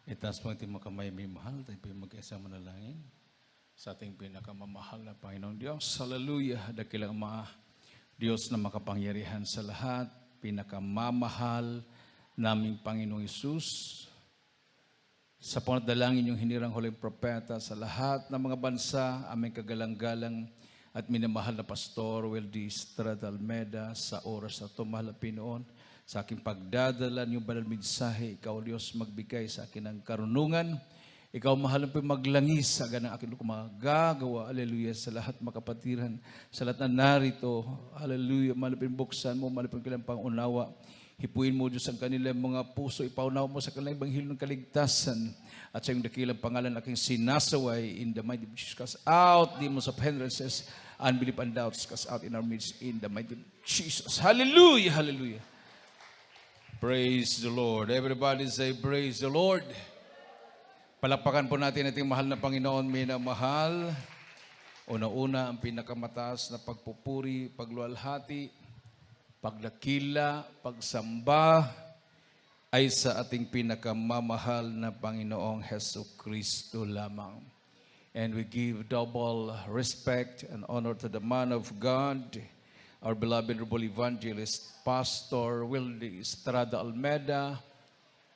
Itaas mo ating mga kamay, may mahal, tayo po mag-isa manalangin sa ating pinakamamahal na Panginoong Diyos. Hallelujah! Dakilang Ama, Diyos na makapangyarihan sa lahat, pinakamamahal naming Panginoong Isus. Sa panadalangin yung hinirang huling propeta sa lahat ng mga bansa, aming kagalang-galang at minamahal na Pastor Weldy Estrada Almeda, sa oras na ito, mahal na Pinoon, sa aking pagdadala niyong banal mensahe, ikaw Diyos magbigay sa akin ng karunungan. Ikaw mahal na maglangis sa ganang aking magagawa. Hallelujah. Sa lahat makapatiran, sa lahat na narito. Hallelujah. Malapin buksan mo, malapin kanilang pangunawa. Hipuin mo Diyos ang kanilang mga puso. Ipaunawa mo sa kanilang ebanghilyo ng kaligtasan. At sa iyong dakilang pangalan aking sinasaway in the mighty name of Jesus. Cast out demons of hindrances, unbelief and doubts. Cast out in our midst in the mighty name of Jesus. Hallelujah. Hallelujah. Praise the Lord. Everybody say, praise the Lord. Palakpakan po natin ating mahal na Panginoon, minamahal. Una-una, ang pinakamataas na pagpupuri, pagluwalhati, pagdakila, pagsamba, ay sa ating pinakamamahal na Panginoong Jesucristo lamang. And we give double respect and honor to the man of God, our beloved Honorable Evangelist, Pastor Weldy Estrada Almeda,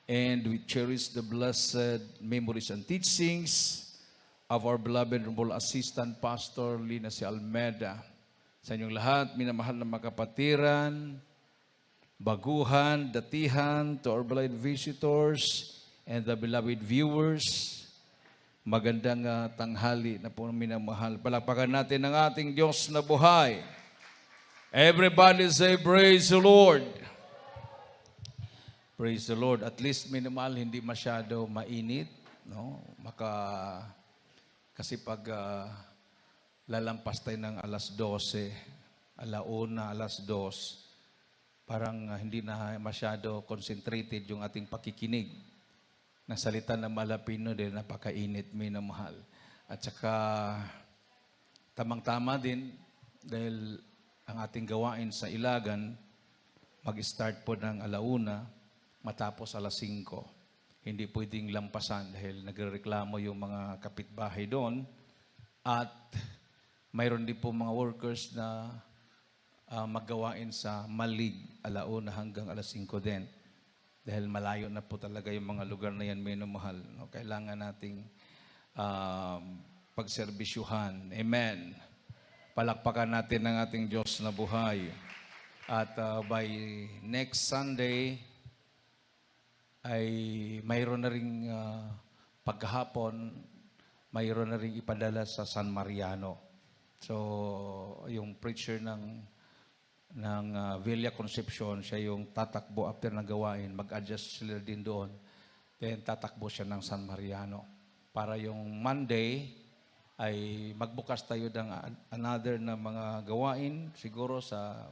and we cherish the blessed memories and teachings of our beloved Honorable Assistant Pastor Lina C. Almeda. Sa inyong lahat, minamahal na makapatiran, baguhan, datihan, to our beloved visitors and the beloved viewers, magandang tanghali na po minamahal. Palakpakan natin ang ating Diyos na buhay. Everybody say, praise the Lord. Praise the Lord. At least minimal, hindi masyado mainit. No? Kasi pag lalampas tayo ng alas 12, alauna, alas 2, parang hindi na masyado concentrated yung ating pakikinig. Ng salita ng Malapino din, napakainit, minamahal. At saka, tamang-tama din, dahil ang ating gawain sa Ilagan, mag-start po ng alauna, matapos alas 5. Hindi pwedeng lampasan dahil nagrereklamo yung mga kapitbahay doon. At mayroon din po mga workers na maggawain sa Malig, alauna hanggang alas 5 din. Dahil malayo na po talaga yung mga lugar na yan, minamahal. No? Kailangan nating pagserbisyuhan. Amen. Palakpakan natin ang ating Diyos na buhay. At by next Sunday, ay mayroon na ring paghapon, mayroon na ring ipadala sa San Mariano. So, yung preacher ng Villa Concepcion, siya yung tatakbo after ng gawain, mag-adjust sila din doon. Then tatakbo siya ng San Mariano. Para yung Monday, ay magbukas tayo ng another na mga gawain, siguro sa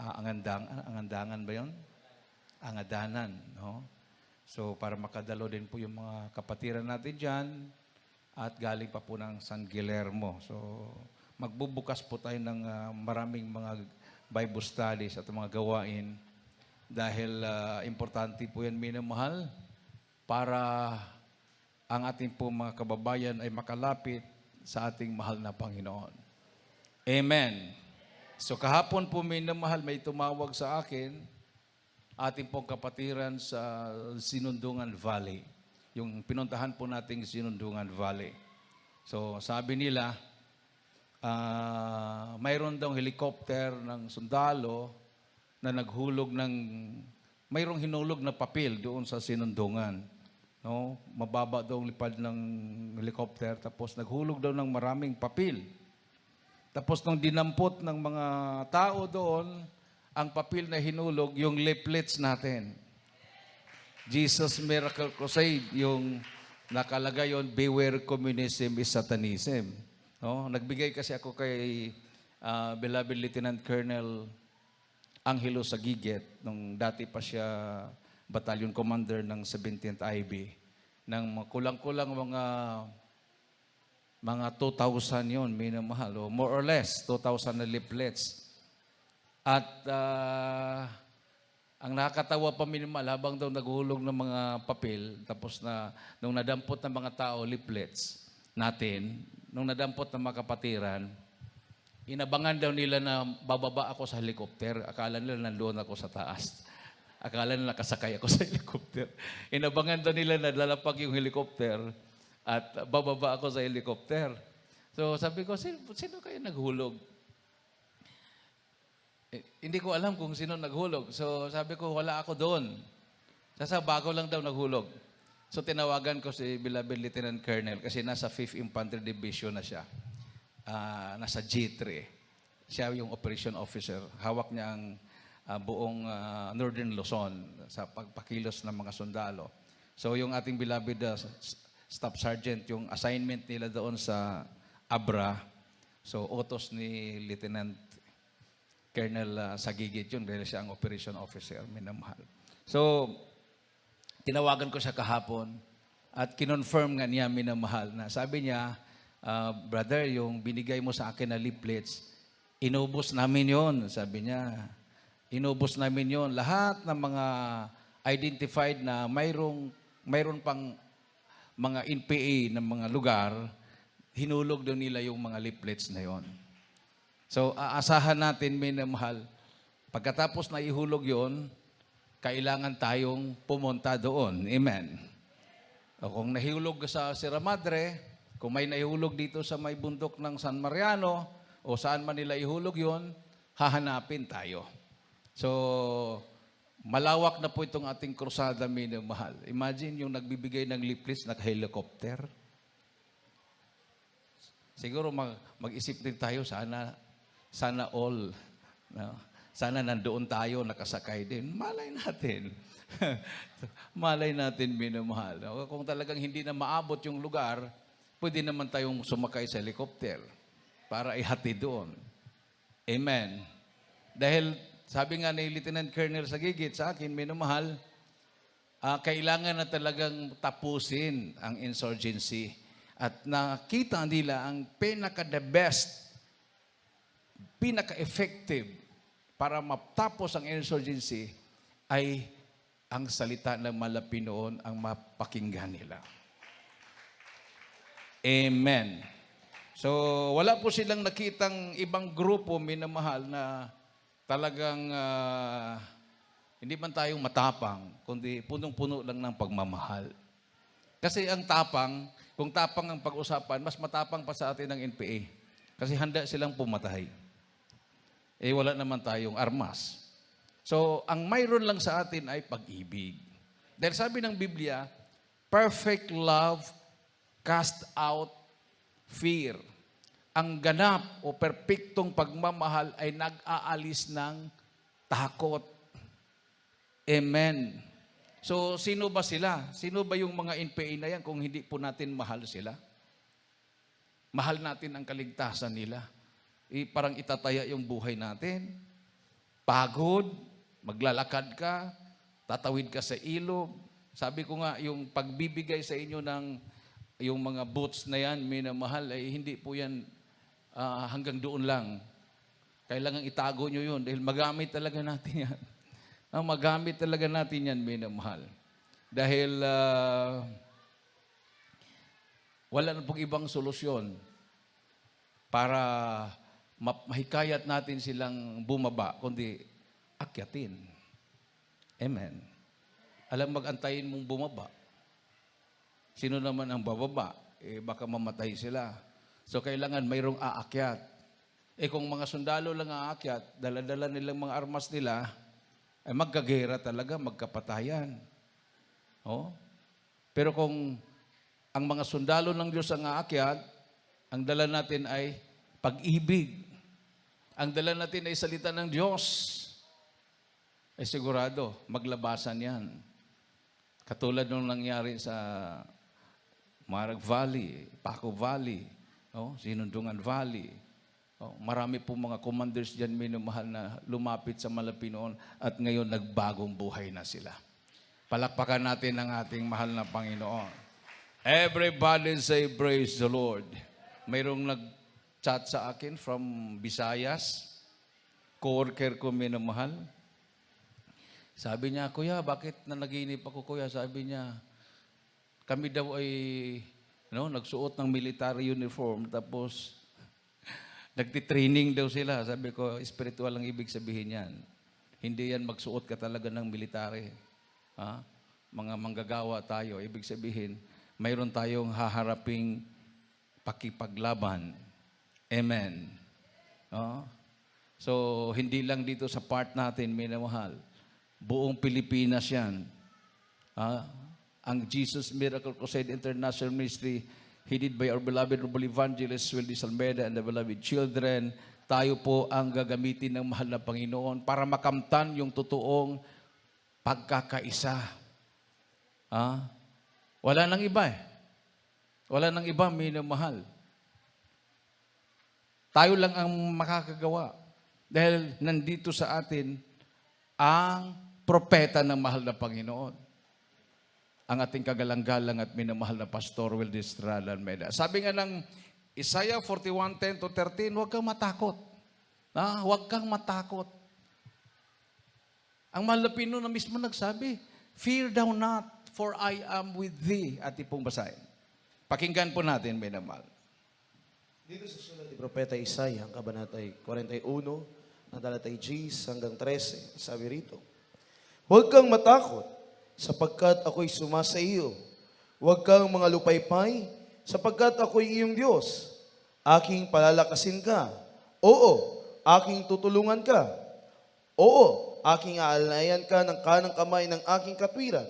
Angandangan ba yun? Angadanan, no? So, para makadalo din po yung mga kapatiran natin dyan, at galing pa po ng San Guillermo. So, magbubukas po tayo ng maraming mga Bible studies at mga gawain, dahil importante po yan, minamahal, para ang ating po mga kababayan ay makalapit sa ating mahal na Panginoon. Amen. So kahapon po, minamahal, may tumawag sa akin, ating pong kapatiran sa Sinundungan Valley. Yung pinuntahan po nating Sinundungan Valley. So sabi nila, mayroon daw helicopter ng sundalo na naghulog mayroong hinulog na papel doon sa Sinundungan. No, mababa daw ang lipad ng helicopter, tapos naghulog daw ng maraming papel. Tapos nung dinampot ng mga tao doon, ang papel na hinulog, yung leaflets natin. Jesus Miracle Crusade, yung nakalagay yon, beware communism is Satanism. No, nagbigay kasi ako kay beloved Lieutenant Colonel Angelo Sagiget, nung dati pa siya battalion commander ng 17th IB, ng kulang-kulang mga 2,000 yon, minamahal, o more or less 2,000 na leaflets. At Ang nakakatawa pa minimal, habang daw naghulog ng mga papel, tapos na, nung nadampot ng mga tao, leaflets natin, nung nadampot ng mga kapatiran, inabangan daw nila na bababa ako sa helicopter. Akala nila nandoon ako sa taas. Akala nila nakasakay ako sa helicopter. Inabangan daw nila na lalapag yung helicopter at bababa ako sa helicopter. So sabi ko, sino kayo naghulog? Hindi ko alam kung sino naghulog. So sabi ko, wala ako doon. Sasa bago lang daw naghulog. So tinawagan ko si beloved Lieutenant Colonel kasi nasa 5th Infantry Division na siya. Nasa G3. Siya yung operation officer. Hawak niya ang buong Northern Luzon sa pagpakilos ng mga sundalo. So yung ating beloved Staff Sergeant, yung assignment nila doon sa Abra, so utos ni Lieutenant Colonel Sagigit yun dahil siya ang operation officer, minamahal. So, tinawagan ko siya kahapon at kinonfirm nga niya, minamahal, na sabi niya, brother, yung binigay mo sa akin na leaflets, inubos namin yon, sabi niya. Inubos namin yon. Lahat ng mga identified na mayroon pang mga NPA ng mga lugar, hinulog doon nila yung mga leaflets na yon. So, aasahan natin, minamahal, pagkatapos na ihulog yon, kailangan tayong pumunta doon. Amen. O kung nahihulog sa Sierra Madre, kung may nahihulog dito sa may bundok ng San Mariano, o saan man nila ihulog yon, hahanapin tayo. So, malawak na po itong ating krusada, minamahal. Imagine yung nagbibigay ng leaflets na helicopter. Siguro mag-isip din tayo, sana all. No? Sana nandoon tayo, nakasakay din. Malay natin. Malay natin, minamahal. No? Kung talagang hindi na maabot yung lugar, pwede naman tayong sumakay sa helicopter para ihati doon. Amen. Dahil sabi nga ni Lieutenant Colonel Sagigit sa akin, minamahal, kailangan na talagang tapusin ang insurgency. At nakita nila ang pinaka-the best, pinaka-effective para matapos ang insurgency ay ang salita ng Malapinoon ang mapakinggan nila. Amen. So, wala po silang nakitang ibang grupo, minamahal, na talagang hindi man tayong matapang, kundi punong-puno lang ng pagmamahal. Kasi ang tapang, kung tapang ang pag-usapan, mas matapang pa sa atin ng NPA. Kasi handa silang pumatay. Wala naman tayong armas. So, ang mayroon lang sa atin ay pag-ibig. Dahil sabi ng Biblia, perfect love cast out fear. Ang ganap o perpektong pagmamahal ay nag-aalis ng takot. Amen. So, sino ba sila? Sino ba yung mga NPA na yan kung hindi po natin mahal sila? Mahal natin ang kaligtasan nila. Parang itataya yung buhay natin. Pagod, maglalakad ka, tatawid ka sa ilog. Sabi ko nga, yung pagbibigay sa inyo ng yung mga boots na yan, minamahal, ay hindi po yan hanggang doon lang. Kailangan itago nyo yun dahil magamit talaga natin yan. Magamit talaga natin yan, minamahal. Dahil wala na pong ibang solusyon para mahikayat natin silang bumaba, kundi akyatin. Amen. Alam, magantayin mong bumaba. Sino naman ang bababa? Baka mamatay sila. So, kailangan mayroong aakyat. Kung mga sundalo lang aakyat, dala-dala nilang mga armas nila, ay magkagera talaga, magkapatayan. Oh? Pero kung ang mga sundalo ng Diyos ang aakyat, ang dala natin ay pag-ibig. Ang dala natin ay salita ng Diyos. Ay sigurado, maglabasan yan. Katulad nung nangyari sa Marag Valley, Paco Valley, Sinundungan Valley. Marami po mga commanders dyan, minamahal, na lumapit sa Malapinoon at ngayon nagbagong buhay na sila. Palakpakan natin ang ating mahal na Panginoon. Everybody say, praise the Lord. Mayroong nag-chat sa akin from Visayas, co-worker ko, minamahal. Sabi niya, Kuya, bakit nanaginip ako, Kuya? Sabi niya, kami daw ay nagsuot ng military uniform, tapos nagtitraining daw sila. Sabi ko, spiritual ang ibig sabihin yan. Hindi yan magsuot ka talaga ng military. Ha? Mga manggagawa tayo, ibig sabihin, mayroon tayong haharaping pakipaglaban. Amen. No? So, hindi lang dito sa part natin, minamahal. Buong Pilipinas yan. Ang Jesus Miracle Crusade International Ministry, headed by our beloved Noble Evangelist, Wildy Salmeda, and the beloved children, tayo po ang gagamitin ng mahal na Panginoon para makamtan yung totoong pagkakaisa. Wala nang iba eh. Wala nang iba, minamahal. Tayo lang ang makakagawa. Dahil nandito sa atin ang propeta ng mahal na Panginoon. Ang ating kagalang-galang at minamahal na Pastor Wildy Estrada Almeida. Sabi nga ng Isaiah 41:10-13, huwag kang matakot. Huwag kang matakot. Ang mahal na Panginoon na mismo nagsabi, fear thou not, for I am with thee. At ipong basahin. Pakinggan po natin, minamahal. Dito sa sulat ni Propeta Isaiah, ang kabanatay 41, ang talatay 10 hanggang 13, sabi rito, huwag kang matakot, sapagkat ako'y sumasa iyo. Huwag kang mga lupaypay, sapagkat ako'y iyong Diyos. Aking palalakasin ka. Oo, aking tutulungan ka. Oo, aking aalayan ka ng kanang kamay ng aking katwiran.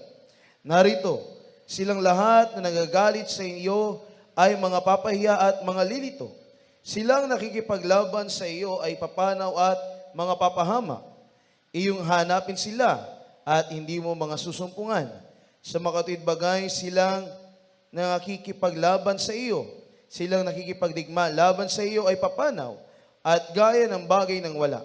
Narito, silang lahat na nagagalit sa iyo ay mga papahiya at mga lilito. Silang nakikipaglaban sa iyo ay papanaw at mga papahama. Iyong hanapin sila at hindi mo mga susumpungan. Sa makatuwid bagay, silang nakikipaglaban sa iyo. Silang nakikipagdigma laban sa iyo ay papanaw at gaya ng bagay ng wala.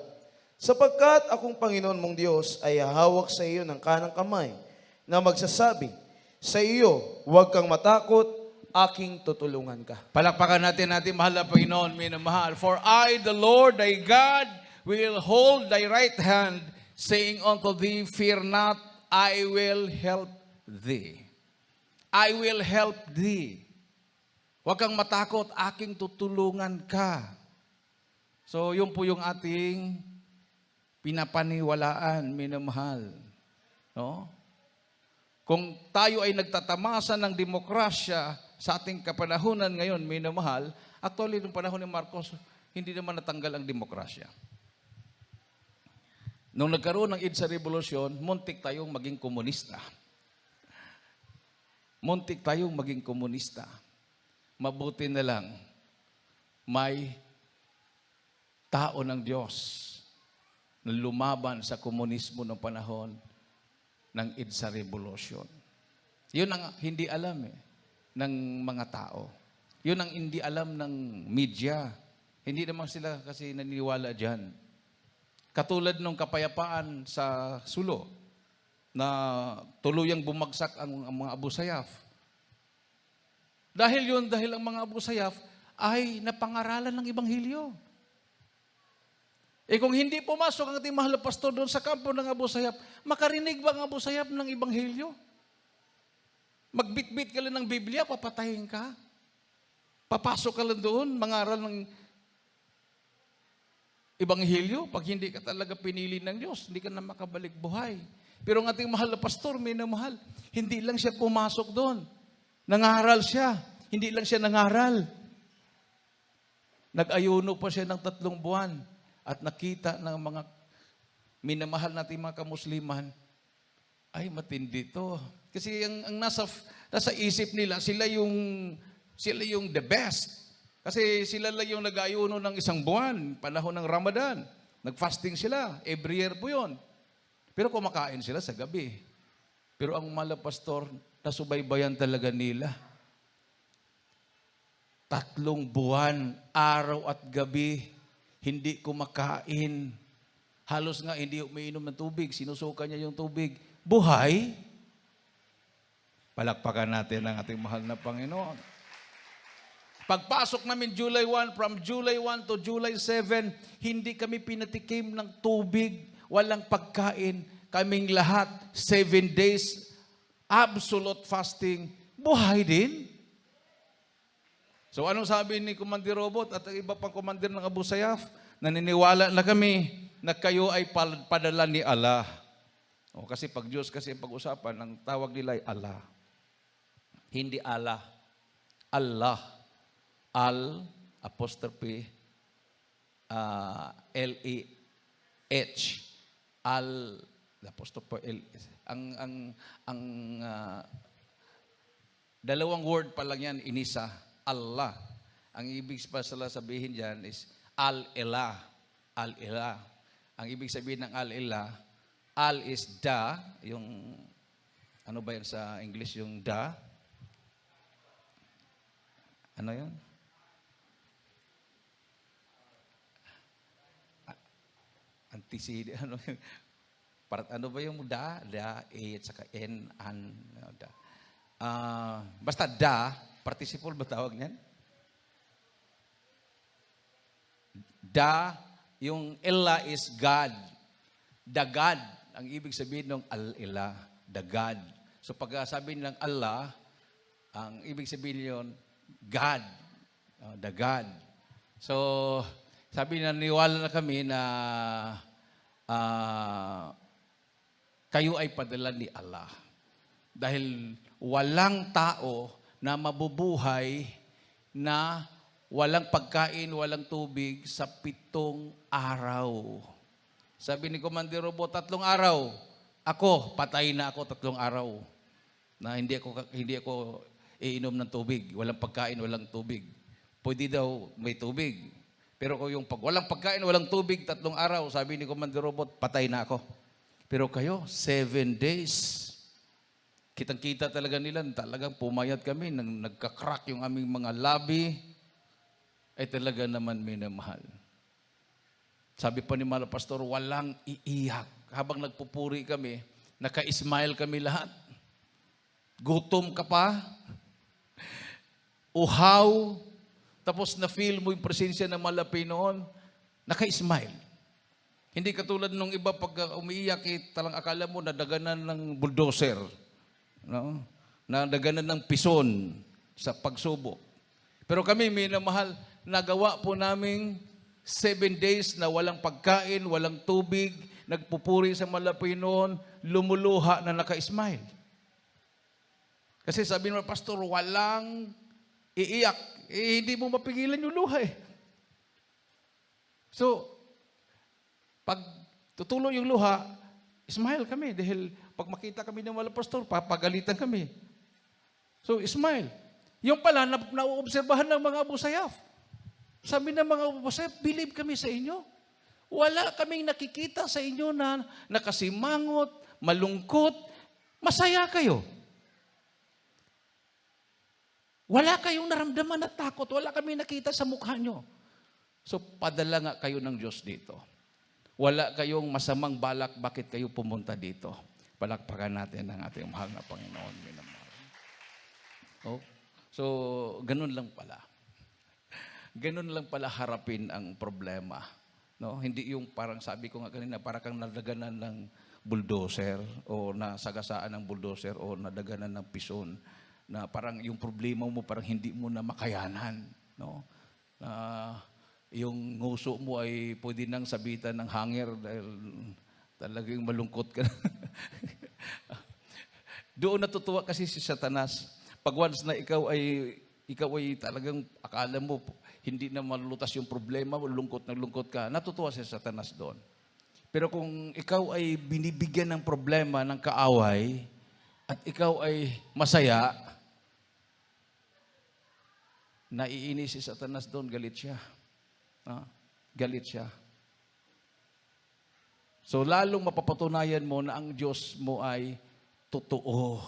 Sapagkat akong Panginoon mong Diyos ay hahawak sa iyo ng kanang kamay na magsasabi, sa iyo, huwag kang matakot, aking tutulungan ka. Palakpakan natin, mahal na Panginoon, minamahal. For I, the Lord, thy God, will hold thy right hand, saying unto thee, fear not, I will help thee. I will help thee. Huwag kang matakot, aking tutulungan ka. So, yun po yung ating pinapaniwalaan, minamahal. No? Kung tayo ay nagtatamasa ng demokrasya sa ating kapanahunan ngayon, minamahal, actually, nung panahon ni Marcos, hindi naman natanggal ang demokrasya. Nung nagkaroon ng EDSA Revolution, muntik tayong maging komunista. Muntik tayong maging komunista. Mabuti na lang, may tao ng Diyos na lumaban sa komunismo ng panahon ng EDSA Revolution. Yun ang hindi alam ng mga tao. Yun ang hindi alam ng media. Hindi naman sila kasi naniniwala dyan. Katulad ng kapayapaan sa Sulo, na tuluyang bumagsak ang mga Abu Sayyaf. Dahil ang mga Abu Sayyaf ay napangaralan ng Ebanghelyo. Kung hindi pumasok ang ating mahal na pastor doon sa kampo ng Abu Sayyaf, makarinig ba ang Abu Sayyaf ng Ebanghelyo? Magbitbit ka lang ng Biblia, papatayin ka. Papasok ka lang doon, mangaral ng Ebanghelyo, pag hindi ka talaga pinili ng Diyos, hindi ka na makabalik buhay. Pero ang ating mahal na pastor, minamahal, hindi lang siya pumasok doon. Nangaral siya. Hindi lang siya nangaral. Nag-ayuno pa siya ng 3 buwan at nakita ng mga minamahal nating mga kamusliman, ay matindi to. Kasi ang nasa isip nila, sila yung the best. Kasi sila lang yung nag-ayuno ng 1 buwan, panahon ng Ramadan. Nag-fasting sila. Every year po yun. Pero kumakain sila sa gabi. Pero ang mahal na pastor, nasubaybayan talaga nila. 3 buwan, araw at gabi, hindi kumakain. Halos nga hindi umiinom ng tubig. Sinusuka niya yung tubig. Buhay. Palakpakan natin ang ating mahal na Panginoon. Pagpasok namin July 1, from July 1 to July 7, hindi kami pinatikim ng tubig, walang pagkain, kaming lahat, 7 days, absolute fasting, buhay din. So anong sabi ni Commander Robot at ang iba pang commander ng Abu Sayyaf? Naniniwala na kami na kayo ay padala ni Allah. O kasi pag Diyos kasi pag-usapan, ang tawag nila ay Allah. Hindi Allah. Allah. Al, apostrophe, L-E-H. Al, apostrophe, L. Ang dalawang word pa lang yan, inisa. Allah. Ang ibig pala sabihin dyan is Al-Ilah. Al-Ilah. Ang ibig sabihin ng Al-Ilah, Al is da, yung, ano ba yan sa English, yung da? Ano yun? Antecedent, ano yun? Ano ba yung da? Da, A, at saka N, an, da. Basta da, participle ba tawag niyan? Da, yung Ella is God. The God. Ang ibig sabihin ng Al-Ilah, the God. So pag sabi nilang Allah, ang ibig sabihin yun, God. The God. So, sabi na niwala na kami na kayo ay padala ni Allah. Dahil walang tao na mabubuhay na walang pagkain, walang tubig sa 7 araw. Sabi ni Commander Robot, 3 araw. Ako, patay na ako 3 araw. Na hindi ako iinom ng tubig. Walang pagkain, walang tubig. Pwede daw may tubig. Pero kung yung walang pagkain, walang tubig, 3 araw, sabi ni Commander Robot, patay na ako. Pero kayo, 7 days. Kitang-kita talaga nila, talagang pumayat kami, nagka-crack yung aming mga labi, ay talaga naman minamahal. Sabi pa ni Mala Pastor, walang iiyak. Habang nagpupuri kami, naka-smile kami lahat. Gutom ka pa, uhaw, tapos na-feel mo yung presensya ng malapi noon, naka-smile. Hindi katulad nung iba pag umiiyak, talang akala mo nadaganan ng bulldozer. No? Nadaganan ng pison sa pagsubok. Pero kami, minamahal, nagawa po naming 7 days na walang pagkain, walang tubig, nagpupuri sa malapi noon, lumuluha na naka-smile. Kasi sabi ng pastor, walang iiyak. Hindi mo mapigilan yung luha eh. So, pag tutuloy yung luha, smile kami. Dahil pag makita kami ng walang pastor, papagalitan kami. So, smile. Yung pala, nauobserbahan ng mga Abu Sayyaf. Sabi ng mga Abu Sayyaf, believe kami sa inyo. Wala kaming nakikita sa inyo na nakasimangot, malungkot, masaya kayo. Wala kayong naramdaman na takot. Wala kami nakita sa mukha nyo. So, padala nga kayo ng Diyos dito. Wala kayong masamang balak bakit kayo pumunta dito. Palakpakan natin ang ating mahal na Panginoon. Oh. So, ganun lang pala. Ganun lang pala harapin ang problema. No? Hindi yung parang sabi ko nga kanina, parang kang nadaganan ng bulldozer o nasagasaan ng bulldozer o nadaganan ng pison. Na parang yung problema mo parang hindi mo na makayanan, no? Yung nguso mo ay pwede nang sabitan ng hanger dahil talagang malungkot ka. Doon natutuwa kasi si Satanas. Pag once na ikaw ay talagang akala mo hindi na malulutas yung problema, lungkot na lungkot ka, natutuwa si Satanas doon. Pero kung ikaw ay binibigyan ng problema ng kaaway at ikaw ay masaya, naiinis si Satanas doon, galit siya. Galit siya. So, lalong mapapatunayan mo na ang Diyos mo ay totoo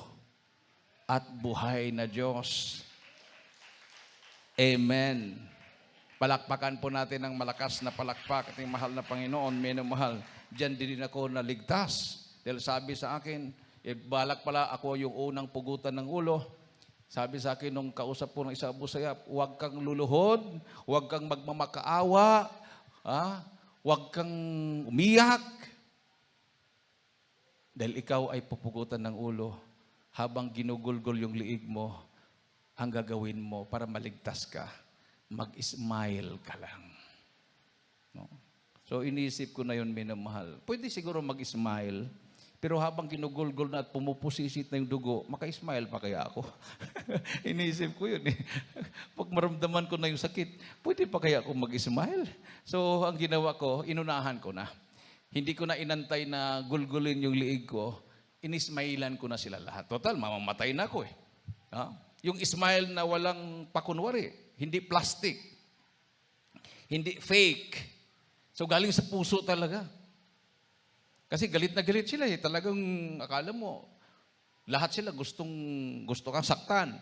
at buhay na Diyos. Amen. Palakpakan po natin ng malakas na palakpak ating mahal na Panginoon, minamahal. Diyan din ako naligtas. Dahil sabi sa akin, balak pala ako yung unang pugutan ng ulo. Sabi sa akin nung kausap po ng isa Abu Sayyaf, huwag kang luluhod, huwag kang magmamakaawa, huwag kang umiyak. Dahil ikaw ay pupugutan ng ulo, habang ginugulgol yung liig mo, ang gagawin mo para maligtas ka, mag-smile ka lang. No? So iniisip ko na yun, minamahal. Pwede siguro mag-smile, pero habang ginugulgol na at pumupusisit na yung dugo, maka-smile pa kaya ako? Iniisip ko yun eh. Pag maramdaman ko na yung sakit, pwede pa kaya ako mag-smile? So ang ginawa ko, inunahan ko na. Hindi ko na inantay na gulgulin yung liig ko, inismailan ko na sila lahat. Total, mamamatay na ako eh. Ha? Yung smile na walang pakunwari, hindi plastic, hindi fake. So galing sa puso talaga. Kasi galit na galit sila eh. Talagang akala mo, lahat sila gusto kang saktan.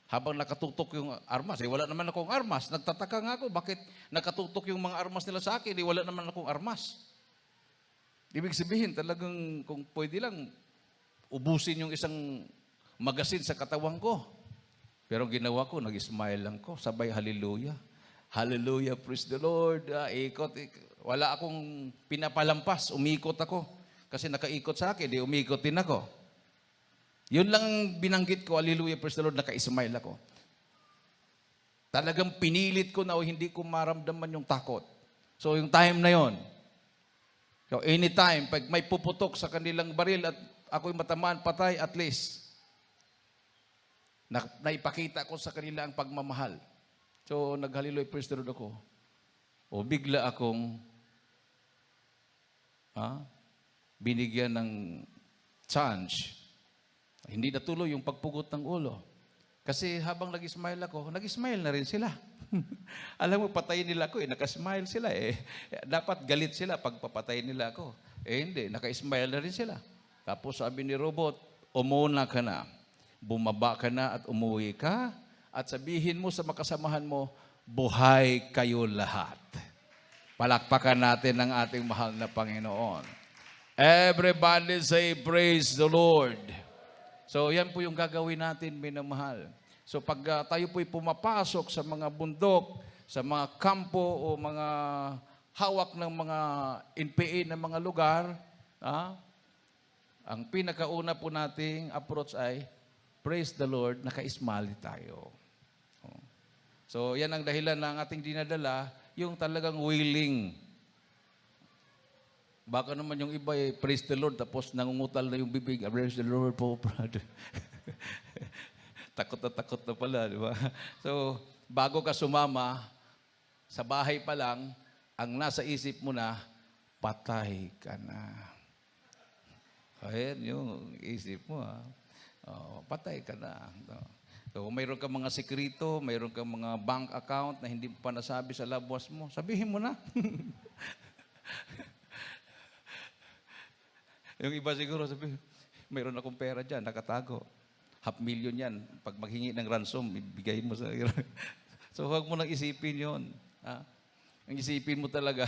Habang nakatutok yung armas, eh wala naman akong armas. Nagtataka nga ako, bakit nakatutok yung mga armas nila sa akin, eh wala naman akong armas. Ibig sabihin, talagang kung pwede lang, ubusin yung isang magasin sa katawan ko. Pero ginawa ko, nag-smile lang ko, sabay hallelujah. Hallelujah, praise the Lord. Ikot. Wala akong pinapalampas, umikot ako. Kasi nakaikot sa akin, umikot din ako. Yun lang binanggit ko, hallelujah, praise the Lord, naka-smile ako. Talagang pinilit ko na hindi ko maramdaman yung takot. So yung time na yon, so anytime, pag may puputok sa kanilang baril at ako'y matamaan, patay, at least, naipakita ko sa kanila ang pagmamahal. So, nag-hallelujah, praise the Lord ako. O bigla akong binigyan ng chance. Hindi natuloy yung pagpugot ng ulo. Kasi habang nag-smile ako, nag-smile na rin sila. Alam mo, patayin nila ako eh. Naka-smile sila eh. Dapat galit sila pag papatayin nila ako. Eh hindi, naka-smile na rin sila. Tapos sabi ni Robot, umuna ka na. Bumaba ka na at umuwi ka. At sabihin mo sa makasamahan mo, buhay kayo lahat. Palakpakan natin ang ating mahal na Panginoon. Everybody say, praise the Lord. So yan po yung gagawin natin, minamahal. So pag tayo po'y pumapasok sa mga bundok, sa mga kampo o mga hawak ng mga NPA na mga lugar, ang pinakauna po nating approach ay, praise the Lord, naka-smile tayo. So yan ang dahilan ng ating dinadala, yung talagang willing. Baka naman yung iba praise the Lord, tapos nangungutal na yung bibig, praise the Lord po, brother. Takot na pala, di ba? So, bago ka sumama, sa bahay pa lang, ang nasa isip mo na, patay ka na. Ayan yung isip mo, patay ka na. So, mayroon kang mga sekreto, mayroon kang mga bank account na hindi pa nasabi sa loved ones mo, sabihin mo na. Yung iba siguro sabi, mayroon akong pera dyan, nakatago. 500,000 yan. Pag maghingi ng ransom, ibigay mo sa... So, huwag mo nang isipin yun. Ang isipin mo talaga,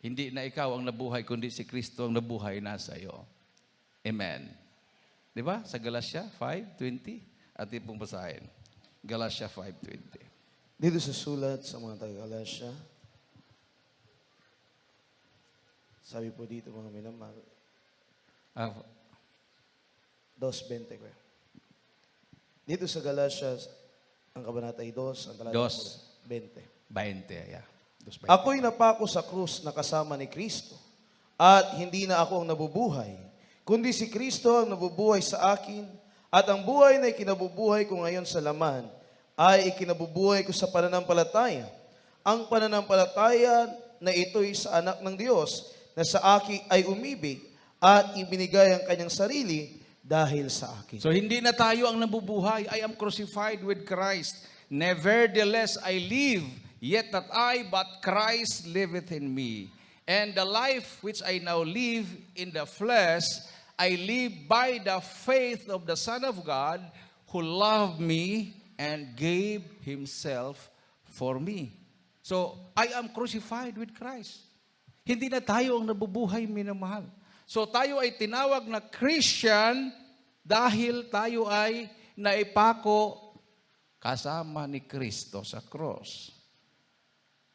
hindi na ikaw ang nabuhay, kundi si Kristo ang nabuhay nasa iyo. Amen. Di ba? Sa Galatia 5:20, atin pong basahin. Galatia 5:20. Dito sa sulat sa mga taga-Galatia, sabi po dito mga minamahal, 2:20 ko. Dito sa Galatia, ang kabanata ay 2, ang talata 20. 20, yeah. 2:20. Ako'y napako sa krus na kasama ni Kristo, at hindi na ako ang nabubuhay, kundi si Kristo ang nabubuhay sa akin, at ang buhay na ikinabubuhay ko ngayon sa laman, ay ikinabubuhay ko sa pananampalataya. Ang pananampalataya na ito'y sa anak ng Diyos, na sa akin ay umibig, at ibinigay ang kanyang sarili dahil sa akin. So hindi na tayo ang nabubuhay. I am crucified with Christ. Nevertheless I live, yet not I, but Christ liveth in me. And the life which I now live in the flesh, I live by the faith of the Son of God, who loved me and gave Himself for me. So I am crucified with Christ. Hindi na tayo ang nabubuhay, minamahal. So tayo ay tinawag na Christian dahil tayo ay naipako kasama ni Kristo sa cross.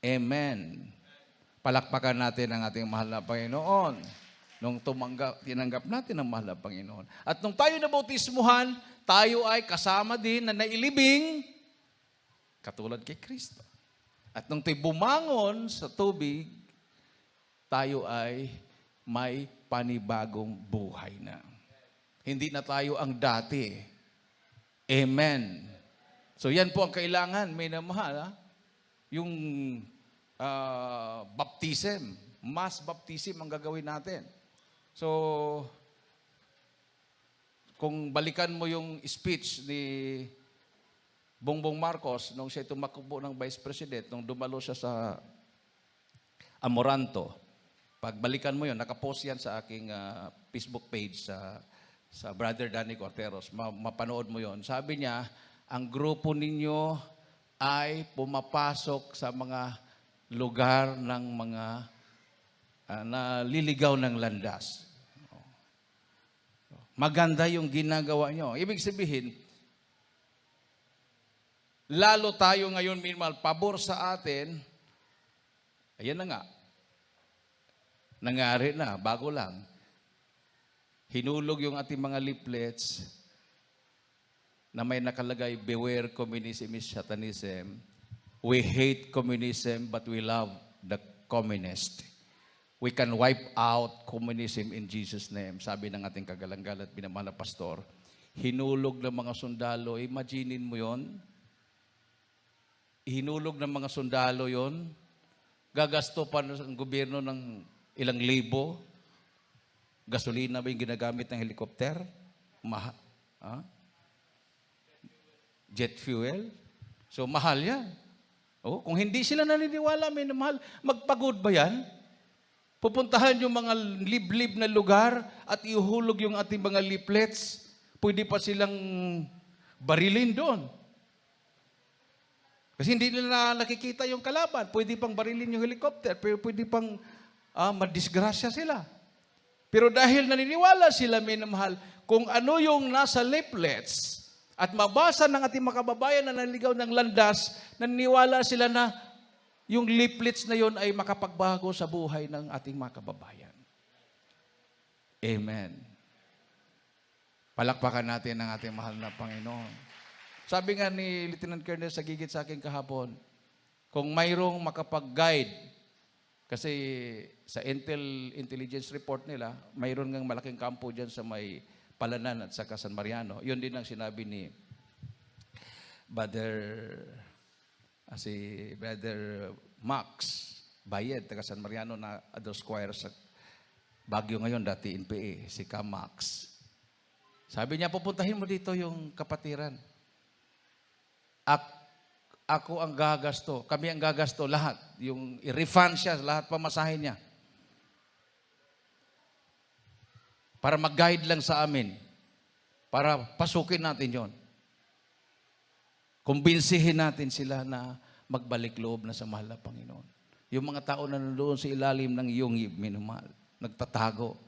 Amen. Palakpakan natin ang ating mahal na Panginoon. Nung tinanggap natin ang mahal na Panginoon. At nung tayo nabautismuhan, tayo ay kasama din na nailibing katulad kay Kristo. At nung tayo bumangon sa tubig, tayo ay may panibagong buhay na. Hindi na tayo ang dati. Amen. So yan po ang kailangan, may namahal. Yung baptism, mass baptism ang gagawin natin. So, kung balikan mo yung speech ni Bongbong Marcos nung siya tumakbo ng Vice President, nung dumalo siya sa Amoranto, pagbalikan mo yun, nakapost yan sa aking Facebook page sa Brother Danny Corteros, mapanood mo yon. Sabi niya, ang grupo ninyo ay pumapasok sa mga lugar ng mga naliligaw ng landas. Maganda yung ginagawa nyo. Ibig sabihin, lalo tayo ngayon, minimal, pabor sa atin, ayan na nga, nangyari na, bago lang. Hinulog yung ating mga leaflets na may nakalagay, beware communism is satanism. We hate communism, but we love the communist. We can wipe out communism in Jesus' name. Sabi ng ating kagalang-galat, binamahal na pastor, hinulog ng mga sundalo. Imaginin mo yon. Hinulog ng mga sundalo yon. Gagasto pa ng gobyerno ng ilang libo. Gasolina ba yung ginagamit ng helicopter? Jet fuel? So, mahal yan. Oh, kung hindi sila naniniwala, may mahal, magpagod ba yan? Pupuntahan yung mga liblib na lugar at ihulog yung ating mga leaflets. Pwede pa silang barilin doon. Kasi hindi nila nakikita yung kalaban. Pwede pang barilin yung helicopter. Pero pwede pang madisgrasya sila. Pero dahil naniniwala sila, minamahal, kung ano yung nasa leaflets at mabasa ng ating mga kababayan na naligaw ng landas, naniniwala sila na yung leaflets na yon ay makapagbago sa buhay ng ating mga kababayan. Amen. Palakpakan natin ang ating mahal na Panginoon. Sabi nga ni Lieutenant Colonel sa gigit sa akin kahapon, kung mayroong makapag-guide, kasi sa intelligence report nila, mayroon ngang malaking kampo dyan sa may Palanan at saka San Mariano. Yun din ang sinabi ni Brother Max Bayed, taga San Mariano na Adol Squire sa Baguio ngayon, dati NPA, si Max. Sabi niya, pupuntahin mo dito yung kapatiran. Ako ang gagasto, kami ang gagasto lahat. Yung i-refund siya, lahat pamasahin niya. Para mag-guide lang sa amin. Para pasukin natin yon. Kumbinsihin natin sila na magbalik loob na sa mahal na Panginoon. Yung mga tao na nandoon sa ilalim ng iyong minumahal, nagtatago.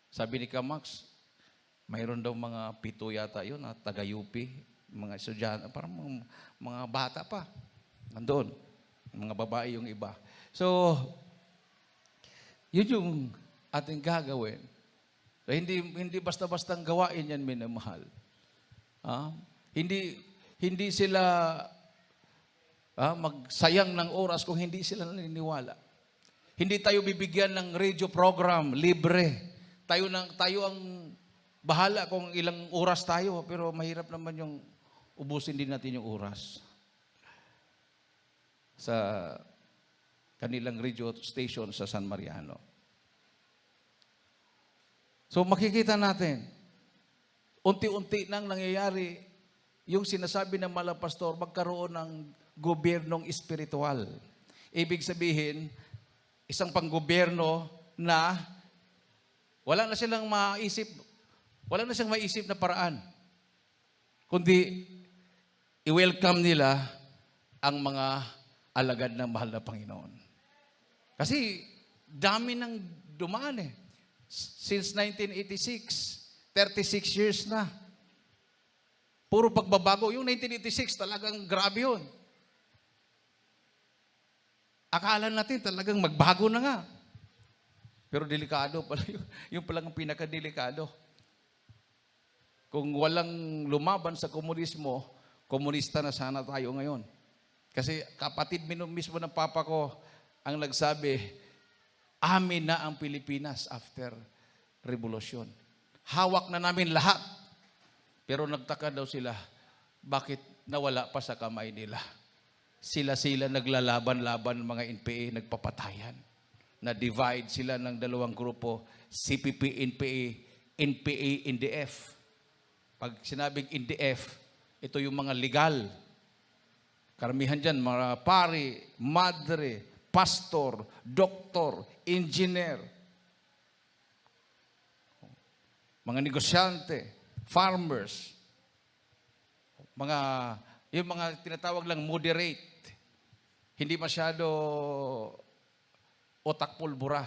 Sabi ni Max, mayroon daw mga 7 yata yun, taga-UP, mga estudyante, parang mga bata pa. Nandoon, mga babae yung iba. So, yun yung ating gagawin. So, hindi basta-bastang gawain yan, minamahal. Hindi sila magsayang ng oras kung hindi sila naniniwala. Hindi tayo bibigyan ng radio program, libre. Tayo ang bahala kung ilang oras tayo, pero mahirap naman yung ubusin din natin yung oras sa kanilang radio station sa San Mariano. So makikita natin, unti-unti nang nangyayari yung sinasabi ng malang pastor, magkaroon ng gobyernong espiritual. Ibig sabihin, isang panggobyerno na wala na siyang maisip na paraan, kundi i-welcome nila ang mga alagad ng mahal na Panginoon. Kasi dami ng dumaan eh. Since 1986, 36 years na. Puro pagbabago. Yung 1986, talagang grabe yun. Akala natin talagang magbago na nga. Pero delikado pala yun. Yung palang pinakadelikado. Kung walang lumaban sa komunismo, komunista na sana tayo ngayon. Kasi kapatid mismo ng papa ko ang nagsabi, amin na ang Pilipinas after revolusyon. Hawak na namin lahat. Pero nagtaka daw sila, bakit nawala pa sa kamay nila? Sila naglalaban-laban mga NPA, nagpapatayan. Na-divide sila ng dalawang grupo, CPP, NPA, NPA, NDF. Pag sinabing NDF, ito yung mga legal. Karamihan dyan, mga pari, madre, pastor, doktor, engineer, mga negosyante, farmers, yung mga tinatawag lang moderate, hindi masyado otak pulbura.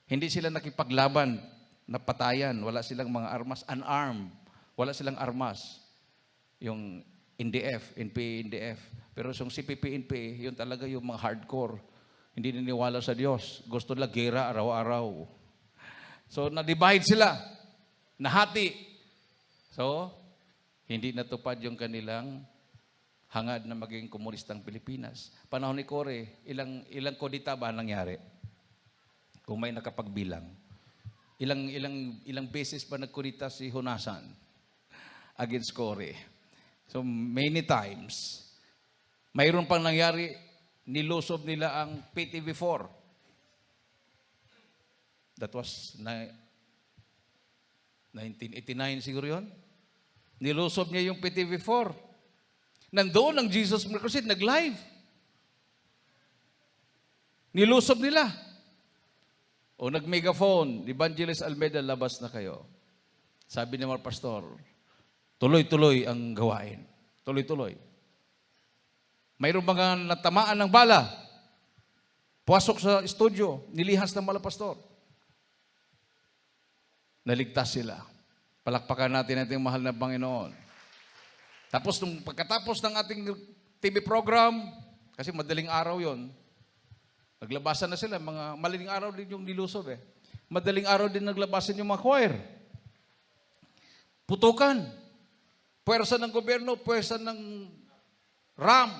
Hindi sila nakipaglaban na patayan. Wala silang mga armas. Unarmed. Wala silang armas. Yung NDF, NPA, NDF. Pero yung CPP, NPA, yun talaga yung mga hardcore. Hindi niniwala sa Diyos. Gusto nila gera araw-araw. So, na-divide sila. Nahati. So, hindi natupad yung kanilang hangad na maging komunistang Pilipinas. Panahon ni Cory, ilang kodita ba nangyari? Kung may nakapagbilang. Ilang beses ba nagkodita si Honasan against Cory? So many times. Mayroon pang nangyari, nilusob nila ang PTV4. That was 1989 siguro yun. Nilusob niya yung PTV4. Nandoon ang Jesus Crusade, nag-live. Nilusob nila. O nag-megaphone, Evangelist Almeida, labas na kayo. Sabi ni mga pastor, tuloy-tuloy ang gawain. Tuloy-tuloy. Mayroong mga natamaan ng bala. Puwasok sa studio, nilihas ng mga pastor. Naligtas sila. Palakpakan natin ang mahal na Panginoon. Tapos nung pagkatapos ng ating TV program, kasi madaling araw yon, naglabasan na sila, mga madaling araw din yung nilusob eh. Madaling araw din naglabasan yung mga choir. Putukan. Puwersa ng gobyerno, puwersa ng RAM.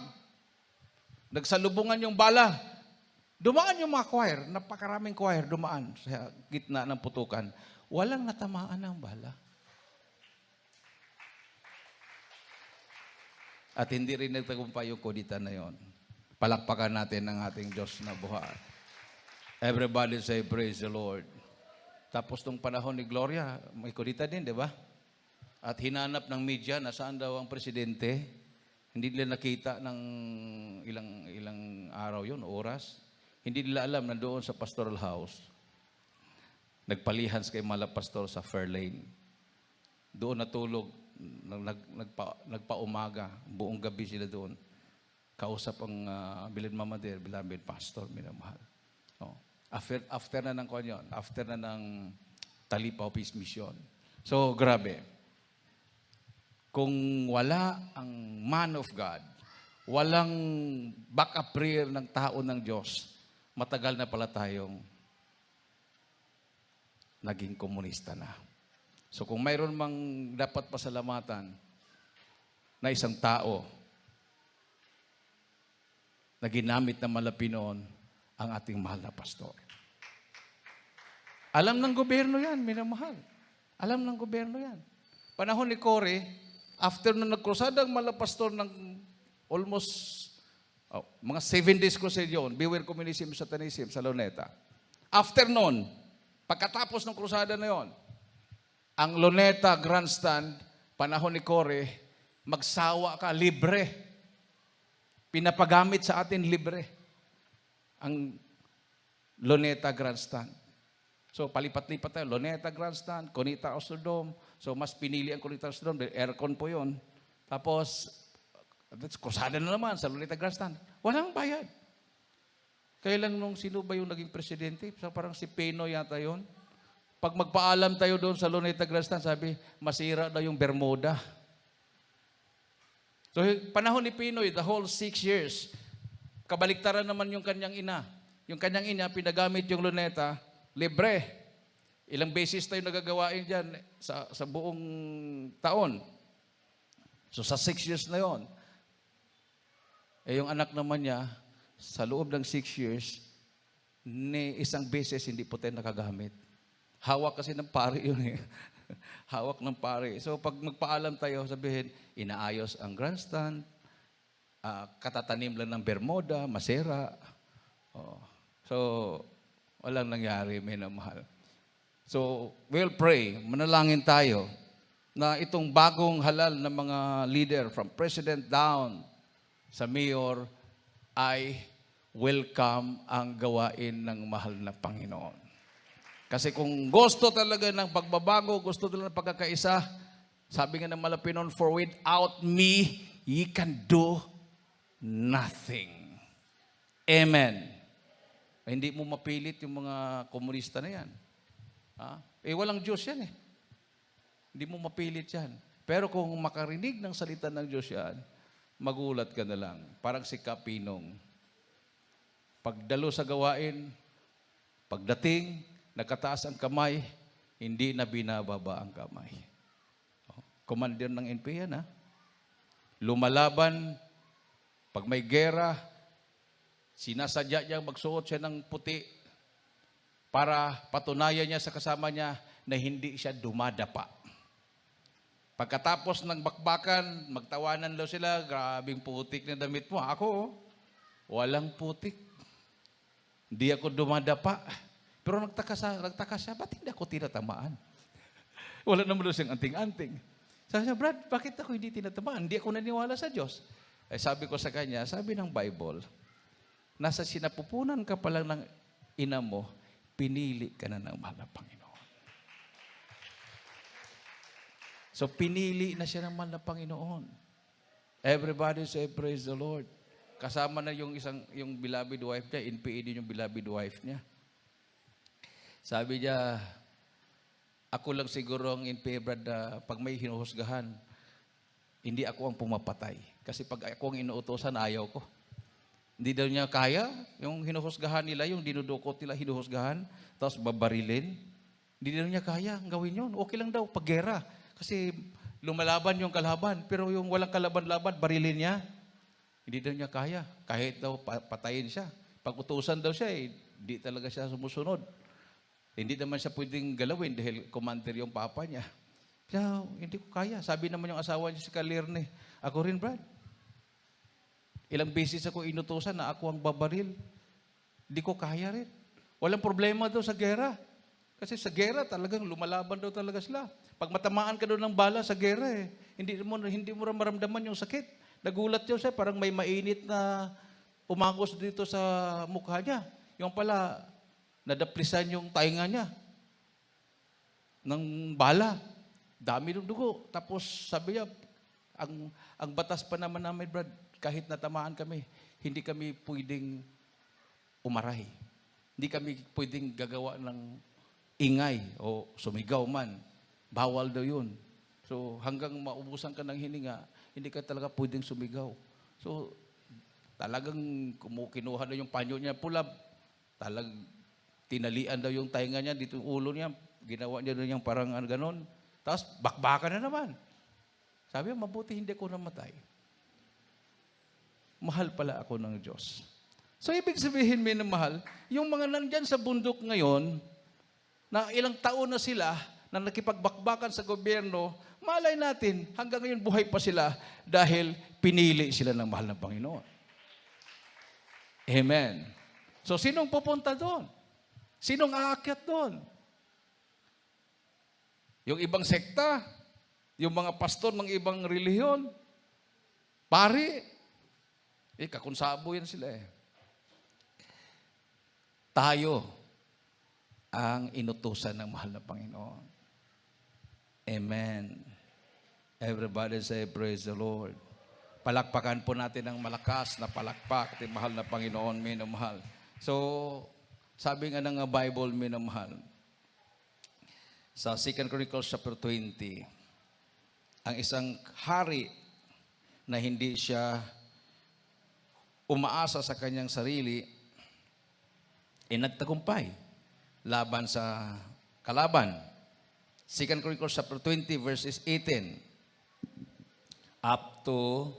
Nagsalubungan yung bala. Dumaan yung mga choir, napakaraming choir dumaan sa gitna ng putukan. Walang natamaan ng bala. At hindi rin nagtagumpay yung kodita na yon. Palakpakan natin ang ating Diyos na buhay. Everybody say, praise the Lord. Tapos nung panahon ni Gloria, may kodita din, di ba? At hinanap ng media, nasaan daw ang presidente. Hindi nila nakita ng ilang araw yon, oras. Hindi nila alam, nandoon sa pastoral house. Nagpalihans kay Mala Pastor sa Fairlane. Doon natulog. Nagpa-umaga, buong gabi sila doon. Kausap ang Bilin Mamader, beloved pastor, minamahal. No. After na ng kanyon, after na ng Talipa Peace Mission. So, grabe. Kung wala ang man of God, walang backup prayer ng tao ng Diyos, matagal na pala tayong naging komunista na. So kung mayroon mang dapat pasalamatan na isang tao na ginamit na malapi noon ang ating mahal na pastor. Alam ng gobyerno yan, minamahal. Alam ng gobyerno yan. Panahon ni Cory, after na nagkrusada ang mahal na pastor ng almost mga 7 days crusade yun, Beware Communism, Satanism sa Luneta. After noon, pagkatapos ng krusada na yon, ang Luneta Grandstand, panahon ni Cory, magsawa ka, libre. Pinapagamit sa atin libre. Ang Luneta Grandstand. So, palipat-lipat tayo. Luneta Grandstand, Cunita Ostrodome. So, mas pinili ang Cunita Ostrodome. Aircon po yun. Tapos, krusada na naman sa Luneta Grandstand. Walang bayad. Kaya lang nung sino ba yung naging presidente? So, parang si Peno yata yun. Pag magpaalam tayo doon sa Luneta Grandstand, sabi, masira daw yung Bermuda. So, panahon ni Pinoy, the whole 6 years, Kabaliktaran naman yung kanyang ina. Yung kanyang ina, pinagamit yung luneta, libre. Ilang beses tayo nagagawain dyan sa buong taon. So sa 6 years na yon, yung anak naman niya, sa loob ng 6 years, ni isang beses hindi po tayo nakagamit. Hawak kasi ng pare yun eh. Hawak ng pare. So pag magpaalam tayo, sabihin, inaayos ang grandstand, katatanim lang ng bermuda, masera. Oh. So, walang nangyari, minamahal. So, we'll pray, manalangin tayo na itong bagong halal na mga leader from president down sa mayor ay welcome ang gawain ng mahal na Panginoon. Kasi kung gusto talaga ng pagbabago, gusto talaga ng pagkakaisa, sabi nga ng Malapinon, for without me, ye can do nothing. Amen. Hindi mo mapilit yung mga komunista na yan. Walang Diyos yan eh. Hindi mo mapilit yan. Pero kung makarinig ng salita ng Diyos yan, magulat ka na lang. Parang si Kapinong. Pagdalo sa gawain, pagdating, nakataas ang kamay, hindi na binababa ang kamay. Commander ng NP yan, ha? Lumalaban, pag may gera, sinasadya niya magsuot siya ng puti para patunayan niya sa kasama niya na hindi siya dumadapa. Pagkatapos ng bakbakan, magtawanan daw sila, grabing putik na damit mo. Ako, walang putik. Hindi ako dumadapa. Pero nagtaka siya, ba't hindi ako tinatamaan? Wala naman daw siyang anting-anting. Sabi niya, Brad, bakit ako hindi tinatamaan? Hindi ako naniwala sa Diyos. Sabi ko sa kanya, sabi ng Bible, nasa sinapupunan ka pa lang ng ina mo, pinili ka na ng mahal na Panginoon. So, pinili na siya ng mahal na Panginoon. Everybody say, praise the Lord. Kasama na yung beloved wife niya, NPA din yung beloved wife niya. Sabi niya, ako lang siguro ang NPA, Brad, pag may hinuhusgahan, hindi ako ang pumapatay. Kasi pag ako ang inuutosan, ayaw ko. Hindi daw niya kaya, yung hinuhusgahan nila, yung dinudukot nila, hinuhusgahan, tapos babarilin. Hindi daw niya kaya ang gawin yun. Okay lang daw, paggera. Kasi lumalaban yung kalaban, pero yung walang kalaban-laban, barilin niya. Hindi daw niya kaya. Kahit daw patayin siya. Pag utusan daw siya, hindi talaga siya sumusunod. Hindi naman siya pwedeng galawin dahil commander yung papa niya. Kaya hindi ko kaya. Sabi naman yung asawa niya si Calirne, ako rin, Brad. Ilang beses ako inutusan na ako ang babaril. Hindi ko kaya rin. Walang problema daw sa gera. Kasi sa gera talagang lumalaban daw talaga sila. Pag matamaan ka daw ng bala sa gera hindi mo rin maramdaman yung sakit. Nagulat daw siya, parang may mainit na umagos dito sa mukha niya. Yung pala, nadaplisan yung tainga niya ng bala. Dami ng dugo. Tapos sabi niya, ang batas pa naman namin, Brad, kahit natamaan kami, hindi kami pwedeng umaray. Hindi kami pwedeng gagawa ng ingay o sumigaw man. Bawal daw yun. So hanggang maubusan ka ng hininga, hindi ka talaga pwedeng sumigaw. So talagang kinuha na yung panyo niya, pulab. Tinalian daw yung tainga niya, dito yung ulo niya, ginawa niya doon yung parang ganon. Tapos bakbakan na naman. Sabi niya, mabuti hindi ko namatay. Mahal pala ako ng Diyos. So, ibig sabihin, minamahal, yung mga nandyan sa bundok ngayon, na ilang taon na sila, na nakipagbakbakan sa gobyerno, malay natin, hanggang ngayon buhay pa sila dahil pinili sila ng mahal ng Panginoon. Amen. So, sinong pupunta doon? Sinong aakyat doon? Yung ibang sekta, yung mga pastor ng ibang relihiyon, pari, kakunsabo yan sila Tayo ang inutusan ng mahal na Panginoon. Amen. Everybody say, praise the Lord. Palakpakan po natin ang malakas na palakpak at mahal na Panginoon, minamahal. So, sabi nga ng Bible, minamahal, sa 2 Chronicles chapter 20, ang isang hari na hindi siya umaasa sa kanyang sarili, nagtagumpay laban sa kalaban. 2 Chronicles chapter 20 verses 18 up to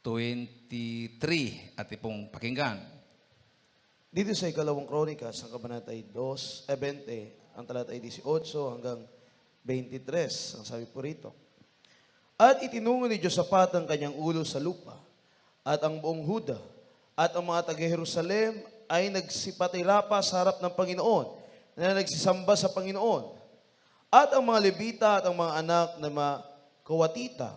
23 at ipong pakinggan. Dito sa ikalawang Kronikas, ang kabanata ay 20, ang talata ay 18 hanggang 23, ang sabi po rito. At itinungo ni Josaphat ang kanyang ulo sa lupa, at ang buong Huda, at ang mga taga-Jerusalem ay nagsipatira pa sa harap ng Panginoon, na nagsisamba sa Panginoon. At ang mga Levita at ang mga anak na mga Kawatita,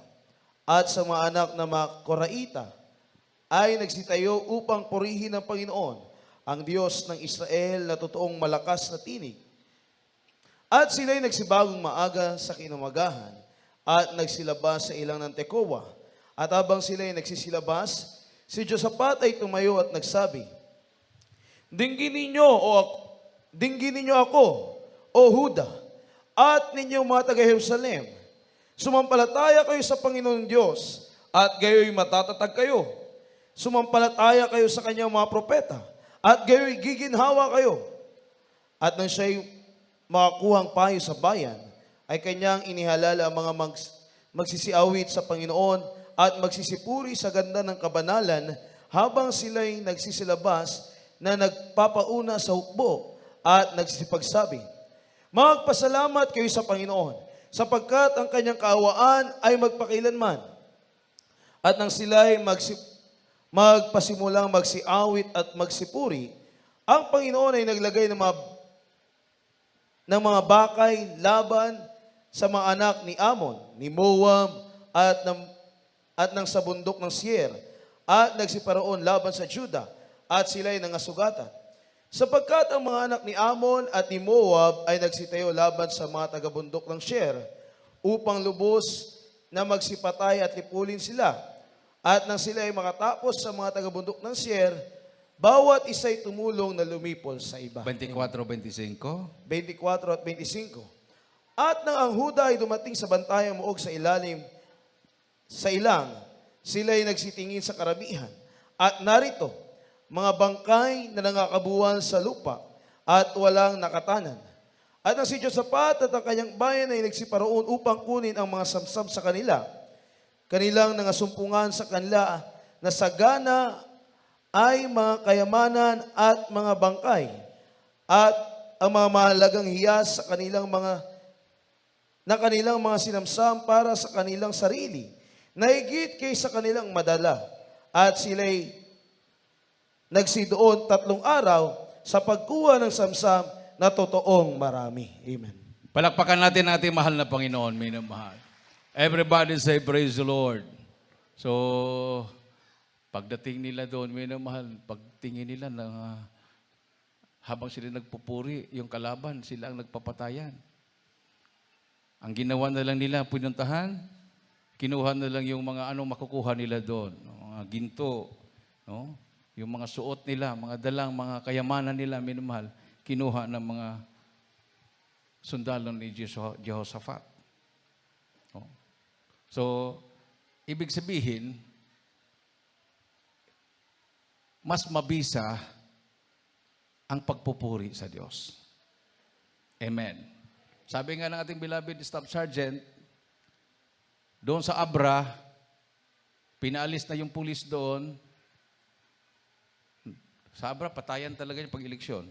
at sa mga anak na mga Koraita, ay nagsitayo upang purihin ang Panginoon, ang Diyos ng Israel na totoong malakas na tinig. At sila'y nagsibagong maaga sa kinumagahan at nagsilabas sa ilang ng Tekoa. At habang sila'y nagsisilabas, si Josaphat ay tumayo at nagsabi, Dinggin ninyo ako, O Huda, at ninyong mga taga-Jerusalem. Sumampalataya kayo sa Panginoon Diyos, at gayo'y matatatag kayo. Sumampalataya kayo sa kanyang mga propeta, at gayo'y giginhawa kayo. At nang siya'y makakuhang payo sa bayan, ay kanyang inihalala ang mga magsisiawit sa Panginoon at magsisipuri sa ganda ng kabanalan habang sila'y nagsisilabas na nagpapauna sa hukbo at nagsisipagsabi, Magpasalamat kayo sa Panginoon, sapagkat ang kanyang kaawaan ay magpakilanman. At nang sila'y magpasimulang magsiawit at magsipuri, ang Panginoon ay naglagay ng mga bakay laban sa mga anak ni Amon, ni Moab, at ng sa bundok ng Seir, at nagsiparoon laban sa Juda, at sila'y nangasugatan. Sapagkat ang mga anak ni Amon at ni Moab ay nagsitayo laban sa mga taga-bundok ng Seir, upang lubos na magsipatay at lipulin sila. At nang sila ay makatapos sa mga taga-bundok ng Seir, bawat isa'y tumulong na lumipol sa iba. 24-25. 24 at 25. At nang ang Huda ay dumating sa bantayang muog sa ilang, sila'y nagsitingin sa karamihan. At narito, mga bangkay na nangakabuhan sa lupa at walang nakatanan. At ang si Josaphat at ang kanyang bayan ay nagsiparoon upang kunin ang mga samsam sa kanila. Kanilang nangasumpungan sa kanila na sagana ay mga kayamanan at mga bangkay at ang mga mahalagang hiyas sa kanilang mga sinamsam para sa kanilang sarili, na higit kaysa kanilang madala. At sila'y nagsidoon 3 araw sa pagkuha ng samsam na totoong marami. Amen. Palakpakan natin ating mahal na Panginoon, minamahal. Everybody say, praise the Lord. So, pagdating nila doon, minamahal, pagtingin nila na habang sila nagpupuri, yung kalaban, sila ang nagpapatayan. Ang ginawa na lang nila, pinuntahan, kinuha na lang yung mga makukuha nila doon. Mga ginto, no? Yung mga suot nila, mga dalang, mga kayamanan nila, minamahal, kinuha ng mga sundalo ni Jehoshaphat. No? So, ibig sabihin, mas mabisa ang pagpupuri sa Diyos. Amen. Sabi nga ng ating beloved Staff Sergeant, doon sa Abra, pinaalis na yung pulis doon. Sa Abra, patayan talaga yung pag-eleksyon.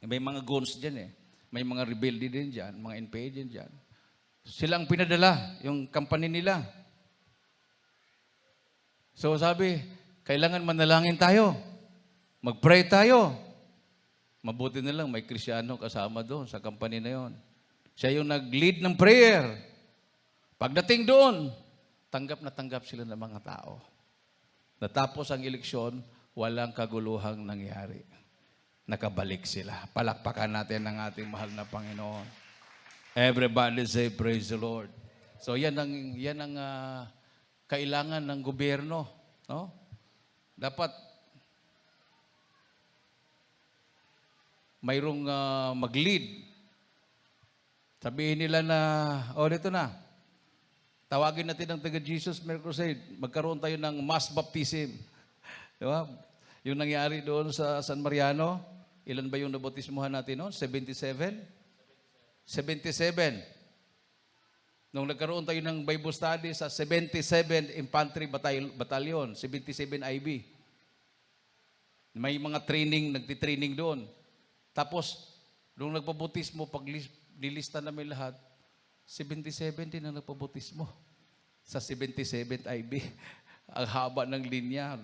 May mga goons dyan eh. May mga rebelde din dyan, mga NPA din dyan. Sila ang pinadala, yung company nila. So sabi, kailangan manalangin tayo. Mag-pray tayo. Mabuti na lang, may Krisyano kasama doon sa company na yon. Siya yung nag-lead ng prayer. Pagdating doon, tanggap na tanggap sila ng mga tao. Natapos ang eleksyon, walang kaguluhang nangyari. Nakabalik sila. Palakpakan natin ang ating mahal na Panginoon. Everybody say, praise the Lord. So yan ang kailangan ng gobyerno. No? Dapat mayroong mag-lead. Sabihin nila na, dito na. Tawagin natin ang taga-Jesus Crusade. Magkaroon tayo ng mass baptism. Di ba? Yung nangyari doon sa San Mariano, ilan ba yung nabautismuhan natin noon? 77? 77. Nung nagkaroon tayo ng Bible study sa 77 Infantry Battalion, 77 IB. May mga training, nagtitraining doon. Tapos, nung nagpabautismo, pag nilista namin lahat, 77 din ang nagpabautismo sa 77th IB. Ang haba ng linya.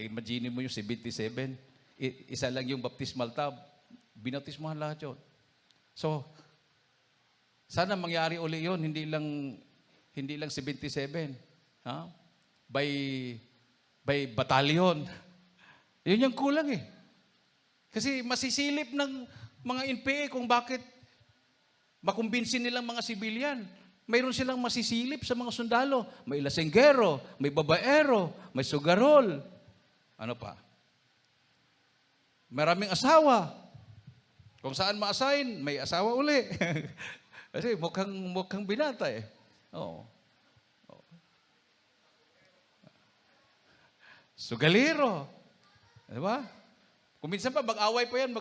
Imagine mo yung 77. Isa lang yung baptismal tab. Binautismohan lahat yun. So, sana mangyari uli yun, hindi lang 77. Ha? By battalion. Yun yung kulang eh. Kasi masisilip ng mga NPA kung bakit makumbinsin nilang mga sibilyan. Mayroon silang masisilip sa mga sundalo. May lasenggero, may babaero, may sugarol. Ano pa? Maraming asawa. Kung saan ma-assign, may asawa uli. Kasi mukhang binata eh. Oo. Sugalero. Diba? Kung minsan pa, mag-away pa yan,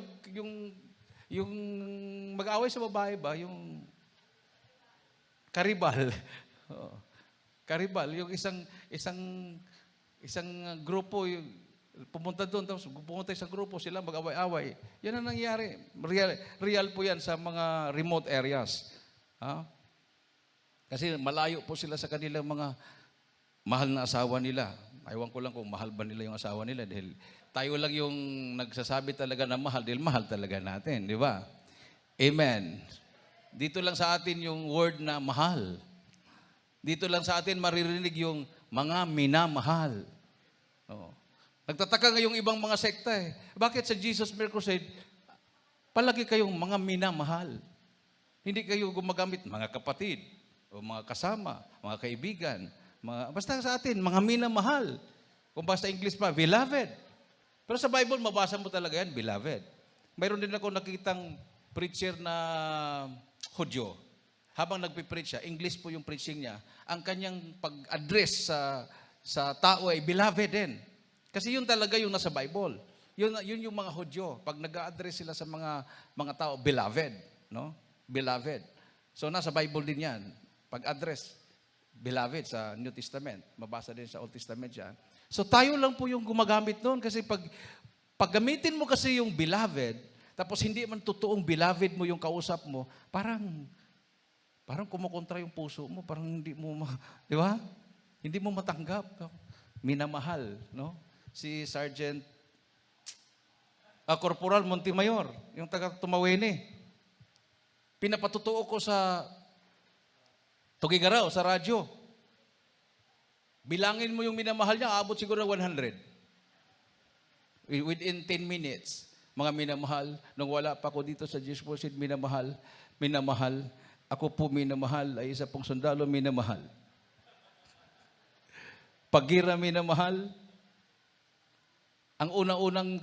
yung mag-away sa babae ba, yung karibal. Oo. Karibal, yung isang grupo, pumunta doon, tapos pumunta sa grupo, sila mag-away-away. Yan ang nangyari. Real po yan sa mga remote areas. Ha? Kasi malayo po sila sa kanilang mga mahal na asawa nila. Aywan ko lang kung mahal ba nila yung asawa nila dahil tayo lang yung nagsasabi talaga na mahal dahil mahal talaga natin, di ba? Amen. Dito lang sa atin yung word na mahal. Dito lang sa atin maririnig yung mga minamahal. Oo. Nagtataka nga yung ibang mga sekta eh. Bakit sa Jesus Miracle Crusade, palagi kayong mga minamahal? Hindi kayo gumagamit mga kapatid, o mga kasama, mga kaibigan, basta sa atin, mga minamahal. Kung basta English pa, beloved. Pero sa Bible, mabasa mo talaga yan, beloved. Mayroon din ako nakitang preacher na Hudyo. Habang nagpipreach siya, English po yung preaching niya, ang kanyang pag-address sa tao ay beloved din. Kasi yun talaga yung nasa Bible. Yun yung mga Hudyo. Pag nag-a-address sila sa mga tao, beloved. No? Beloved. So nasa Bible din yan. Pag-address, beloved sa New Testament. Mabasa din sa Old Testament yan. So tayo lang po yung gumagamit noon kasi pag gamitin mo kasi yung beloved, tapos hindi man totoong beloved mo yung kausap mo, parang kumukontra yung puso mo, parang hindi mo, di ba? Hindi mo matanggap. Minamahal, no? Si Sergeant Corporal Montemayor, yung taga Tumawene. Pinapatutuo ko sa Tugigaraw, sa radyo. Bilangin mo yung minamahal niya, aabot siguro ng 100. Within 10 minutes. Mga minamahal, nung wala pa ako dito sa Jesus Worship, minamahal, ako po minamahal, ay isa pong sundalo, minamahal. Pagira, minamahal. Ang unang-unang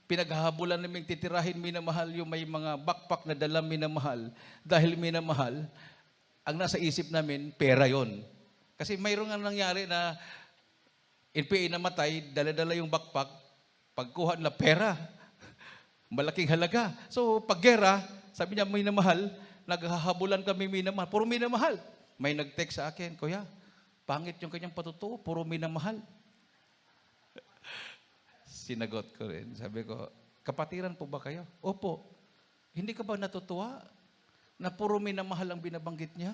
pinaghahabulan naming titirahin, minamahal, yung may mga backpack na dala, minamahal. Dahil minamahal, ang nasa isip namin, pera yon. Kasi mayroon nga nangyari na NPA namatay, dala-dala yung backpack, pagkuha na pera. Malaking halaga. So, paggera, sabi niya, minamahal, naghahabulan kami minamahal. Puro minamahal. May nag-text sa akin, Kuya, pangit yung kanyang patutuo, puro minamahal. Sinagot ko rin. Sabi ko, kapatiran po ba kayo? Opo. Hindi ka ba natutuwa na puro minamahal ang binabanggit niya?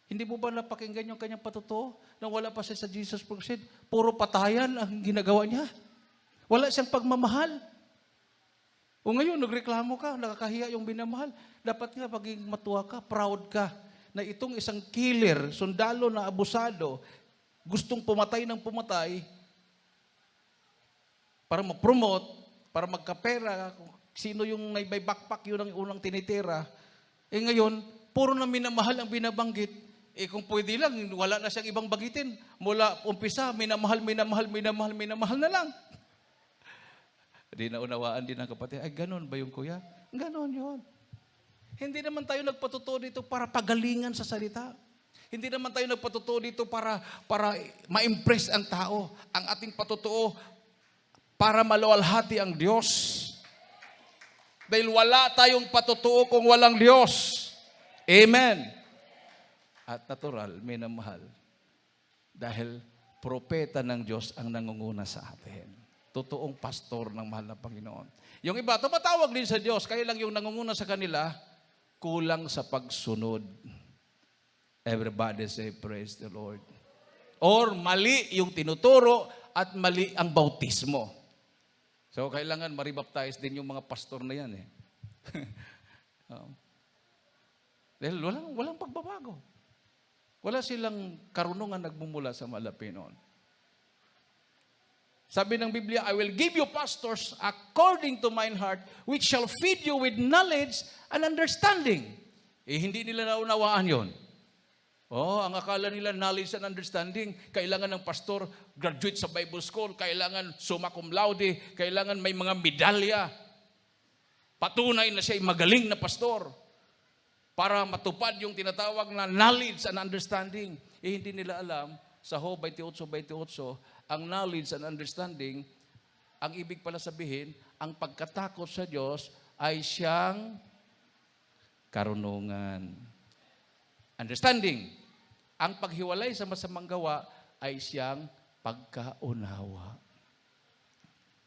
Hindi mo ba napakinggan yung kanyang patutuo? Nang wala pa siya sa Jesus Crusade, puro patayan ang ginagawa niya. Wala siyang pagmamahal. O ngayon, nagreklamo ka, nakakahiya yung binamahal. Dapat nga maging matuwa ka, proud ka, na itong isang killer, sundalo na abusado, gustong pumatay ng pumatay, para ma-promote, para magkapera, sino yung may backpack, yun ang unang tinitira. Eh ngayon, puro na minamahal ang binabanggit. Eh kung pwede lang, wala na siyang ibang bagitin. Mula umpisa, minamahal na lang. Di naunawaan din ng kapatid, ay ganon ba yung kuya? Ganon yun. Hindi naman tayo nagpatutuo dito para pagalingan sa salita. Hindi naman tayo nagpatutuo dito para ma-impress ang tao. Ang ating patutuo, para maluwalhati ang Diyos. Dahil wala tayong patutuo kung walang Diyos. Amen. At natural, minamahal. Dahil propeta ng Diyos ang nangunguna sa atin. Totoong pastor ng mahal na Panginoon. Yung iba, tumatawag din sa Diyos, kaya lang yung nangunguna sa kanila, kulang sa pagsunod. Everybody say, praise the Lord. Or mali yung tinuturo at mali ang bautismo. So, kailangan maribaptize din yung mga pastor na yan. Dahil walang pagbabago. Wala silang karunungan nagmumula sa Panginoon. Sabi ng Biblia, I will give you pastors according to mine heart, which shall feed you with knowledge and understanding. Hindi nila naunawaan yon. Ang akala nila knowledge and understanding, kailangan ng pastor graduate sa Bible school, kailangan summa cum laude, kailangan may mga medalya. Patunay na siya ay magaling na pastor para matupad yung tinatawag na knowledge and understanding. Hindi nila alam, sa Job 28:28, ang knowledge and understanding, ang ibig pala sabihin, ang pagkatakot sa Diyos ay siyang karunungan. Understanding. Ang paghiwalay sa masamang gawa ay siyang pagkaunawa.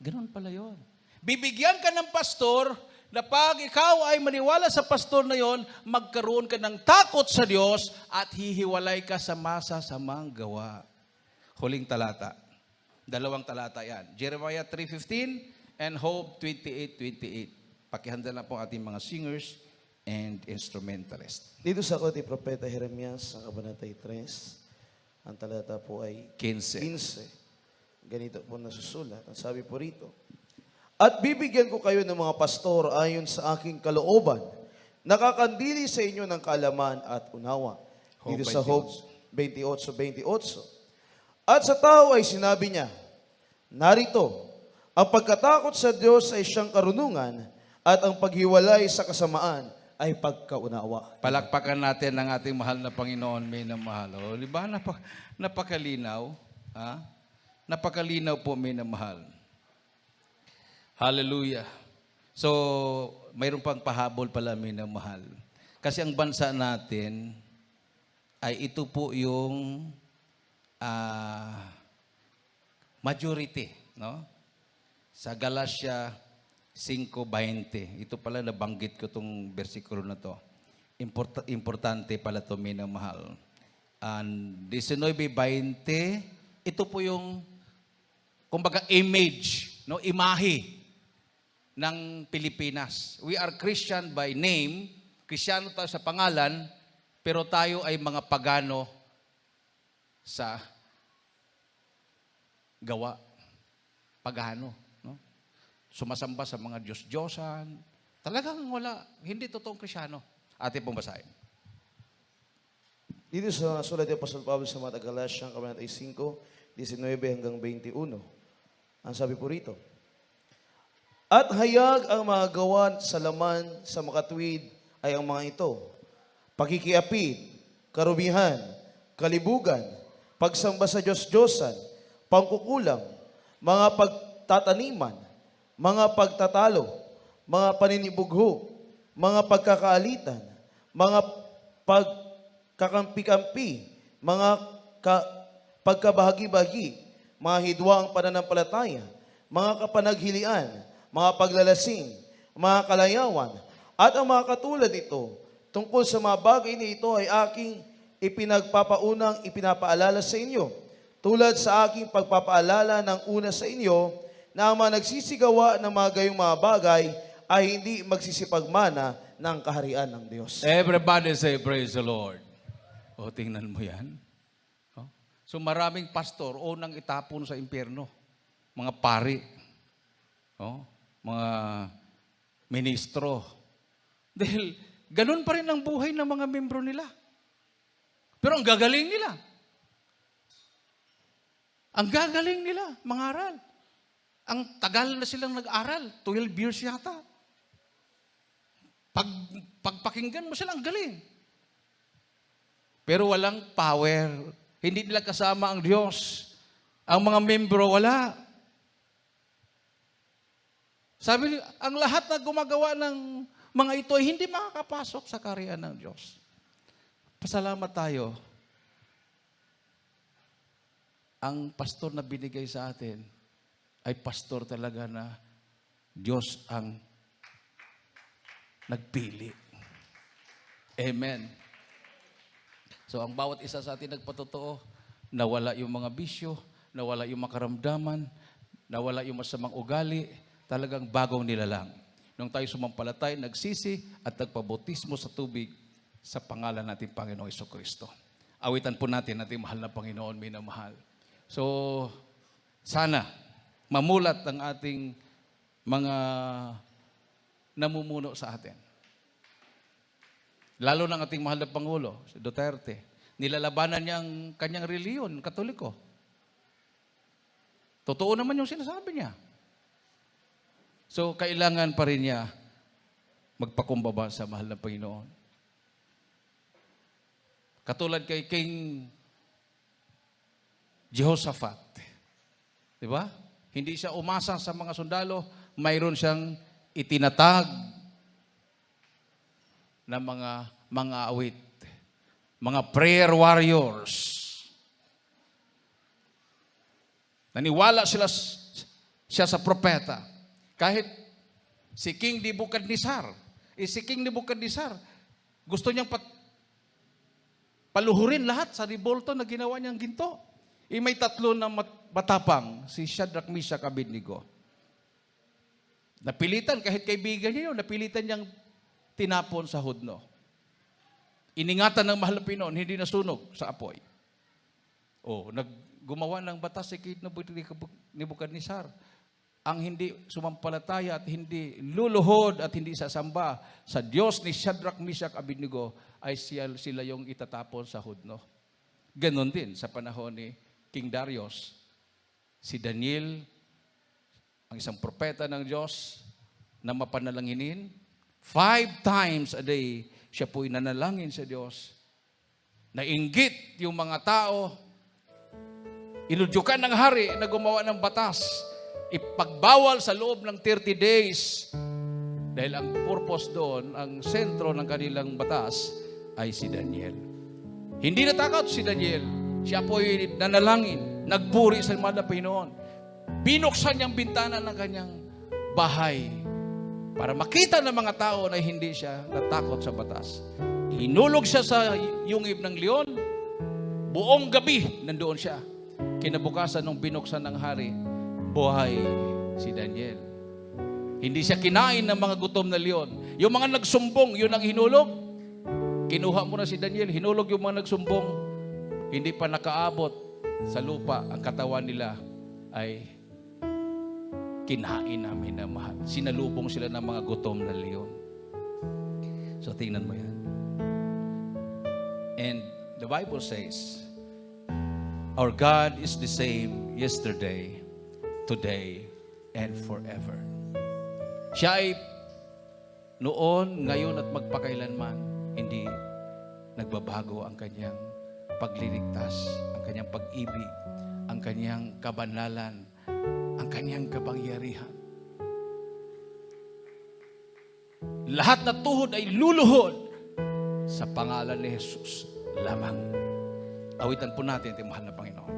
Ganon pala yun. Bibigyan ka ng pastor na pag ikaw ay maniwala sa pastor na yon, magkaroon ka ng takot sa Diyos at hihiwalay ka sa masasamang gawa. Huling talata. 2 talata yan. Jeremiah 3:15 and Job 28:28. Pakihanda na po ating mga singers and instrumentalists. Dito sa aklat ni Propeta Jeremias, sa Kabanatay 3, ang talata po ay 15. Ganito po nasusulat. Ang sabi po rito, at bibigyan ko kayo ng mga pastor ayon sa aking kalooban, nakakandili sa inyo ng kaalaman at unawa. Dito sa Job 28:28. At sa tao ay sinabi niya, narito, ang pagkatakot sa Diyos ay siyang karunungan at ang paghiwalay sa kasamaan ay pagkaunawa. Palakpakan natin ang ating mahal na Panginoon, may namahal. Di ba? Napakalinaw. Ha? Napakalinaw po, may namahal. Hallelujah. So, mayroon pang pahabol pala, may namahal. Kasi ang bansa natin ay ito po yung majority, no? Sa Galatia 5:20. Ito pala nabanggit ko tong bersikulo na to. Importante pala to, minamahal. And 19:20, ito po yung kumbaga image, no, imahe ng Pilipinas. We are Christian by name, Kristiyano tayo sa pangalan, pero tayo ay mga pagano sa gawa. Pagano, no? Sumasamba sa mga Diyos-Diyosan. Talagang wala, hindi totoong Kristiyano. Ating pong basahin. Dito sa sulat ni Apostol Pablo sa mga Galatia, Kabanatay 5, 19 hanggang 21. Ang sabi po rito, at hayag ang mga gawa sa laman sa makatwid ay ang mga ito, pakikiapid, karumihan, kalibugan, pagsamba sa Diyos-Diyosan, pangkukulam, mga pagtataniman, mga pagtatalo, mga paninibugho, mga pagkakaalitan, mga pagkakampi-kampi, mga pagkabahagi-bahagi, mga hidwaang pananampalataya, mga kapanaghilian, mga paglalasing, mga kalayawan, at ang mga katulad nito, tungkol sa mga bagay na ito ay aking ipinagpapaunang ipinapaalala sa inyo, tulad sa aking pagpapaalala ng una sa inyo, na ang mga nagsisigawa ng mga gayong mga bagay ay hindi magsisipagmana ng kaharian ng Diyos. Everybody say, praise the Lord. O, tingnan mo yan. So maraming pastor, unang itapon sa impyerno. Mga pari. Mga ministro. Dahil ganun pa rin ang buhay ng mga membro nila. Pero ang gagaling nila. Ang gagaling nila, mangaral. Ang tagal na silang nag-aral, 12 years yata. Pagpakinggan mo sila, ang galing. Pero walang power. Hindi nila kasama ang Diyos. Ang mga membro, wala. Sabi, ang lahat na gumagawa ng mga ito ay hindi makakapasok sa kaharian ng Diyos. Pasalamat tayo. Ang pastor na binigay sa atin ay pastor talaga na Diyos ang nagpili. Amen. So ang bawat isa sa atin nagpatotoo, nawala yung mga bisyo, nawala yung makaramdaman, nawala yung masamang ugali, talagang bagong nilalang. Nung tayo sumampalatay, nagsisi at nagpabautismo sa tubig sa pangalan natin Panginoong Jesucristo. Awitan po natin ating mahal na Panginoon, minamahal. So, sana mamulat ang ating mga namumuno sa atin. Lalo ng ating mahal na Pangulo, si Duterte. Nilalabanan niya ang kanyang reliyon, Katoliko. Totoo naman yung sinasabi niya. So, kailangan pa rin niya magpakumbaba sa mahal na Panginoon. Katulad kay King Jehoshaphat. Di ba? Hindi siya umasa sa mga sundalo, mayroon siyang itinatag na mga awit, mga prayer warriors. Naniwala siya sa propeta. Kahit si King Nebuchadnezzar, gusto niyang paluhurin lahat sa revolto na ginawa niyang ginto. May tatlo na matapang, si Shadrach, Meshach, Abednego. Napilitan, kahit kaibigan niya yun, napilitan niyang tinapon sa hudno. Iningatan ng mahal na Pinoon, hindi nasunog sa apoy. Gumawa ng batas si King Nebuchadnezzar. Ang hindi sumampalataya at hindi luluhod at hindi sasamba sa Diyos ni Shadrach, Meshach, Abednego ay sila yung itatapon sa hudno. Ganon din sa panahon ni King Darius. Si Daniel, ang isang propeta ng Diyos na mapanalanginin, 5 times a day siya po'y nanalangin sa Diyos. Nainggit yung mga tao, inudyukan ng hari na gumawa ng batas, ipagbawal sa loob ng 30 days. Dahil ang purpose doon, ang sentro ng kanilang batas ay si Daniel. Hindi natakot si Daniel. Siya po'y nanalangin, nagpuri sa mahal na Panginoon. Binuksan niyang bintana ng kanyang bahay para makita ng mga tao na hindi siya natakot sa batas. Hinulog siya sa yungib ng leon. Buong gabi nandoon siya. Kinabukasan nung binuksan ng hari, buhay si Daniel. Hindi siya kinain ng mga gutom na leon. Yung mga nagsumbong, yun ang hinulog. Kinuha mo na si Daniel, hinulog yung mga nagsumbong. Hindi pa nakaabot sa lupa, ang katawan nila ay kinain namin na mahal. Sinalubong sila ng mga gutom na leon. So tingnan mo yan. And the Bible says, our God is the same yesterday, today, and forever. Siya ay noon, ngayon at magpakailanman, hindi nagbabago ang kanyang pagliligtas, ang kanyang pag-ibig, ang kanyang kabanalan, ang kanyang kapangyarihan. Lahat na tuhod ay luluhod sa pangalan ni Jesus lamang. Awitan po natin ang mahal na Panginoon.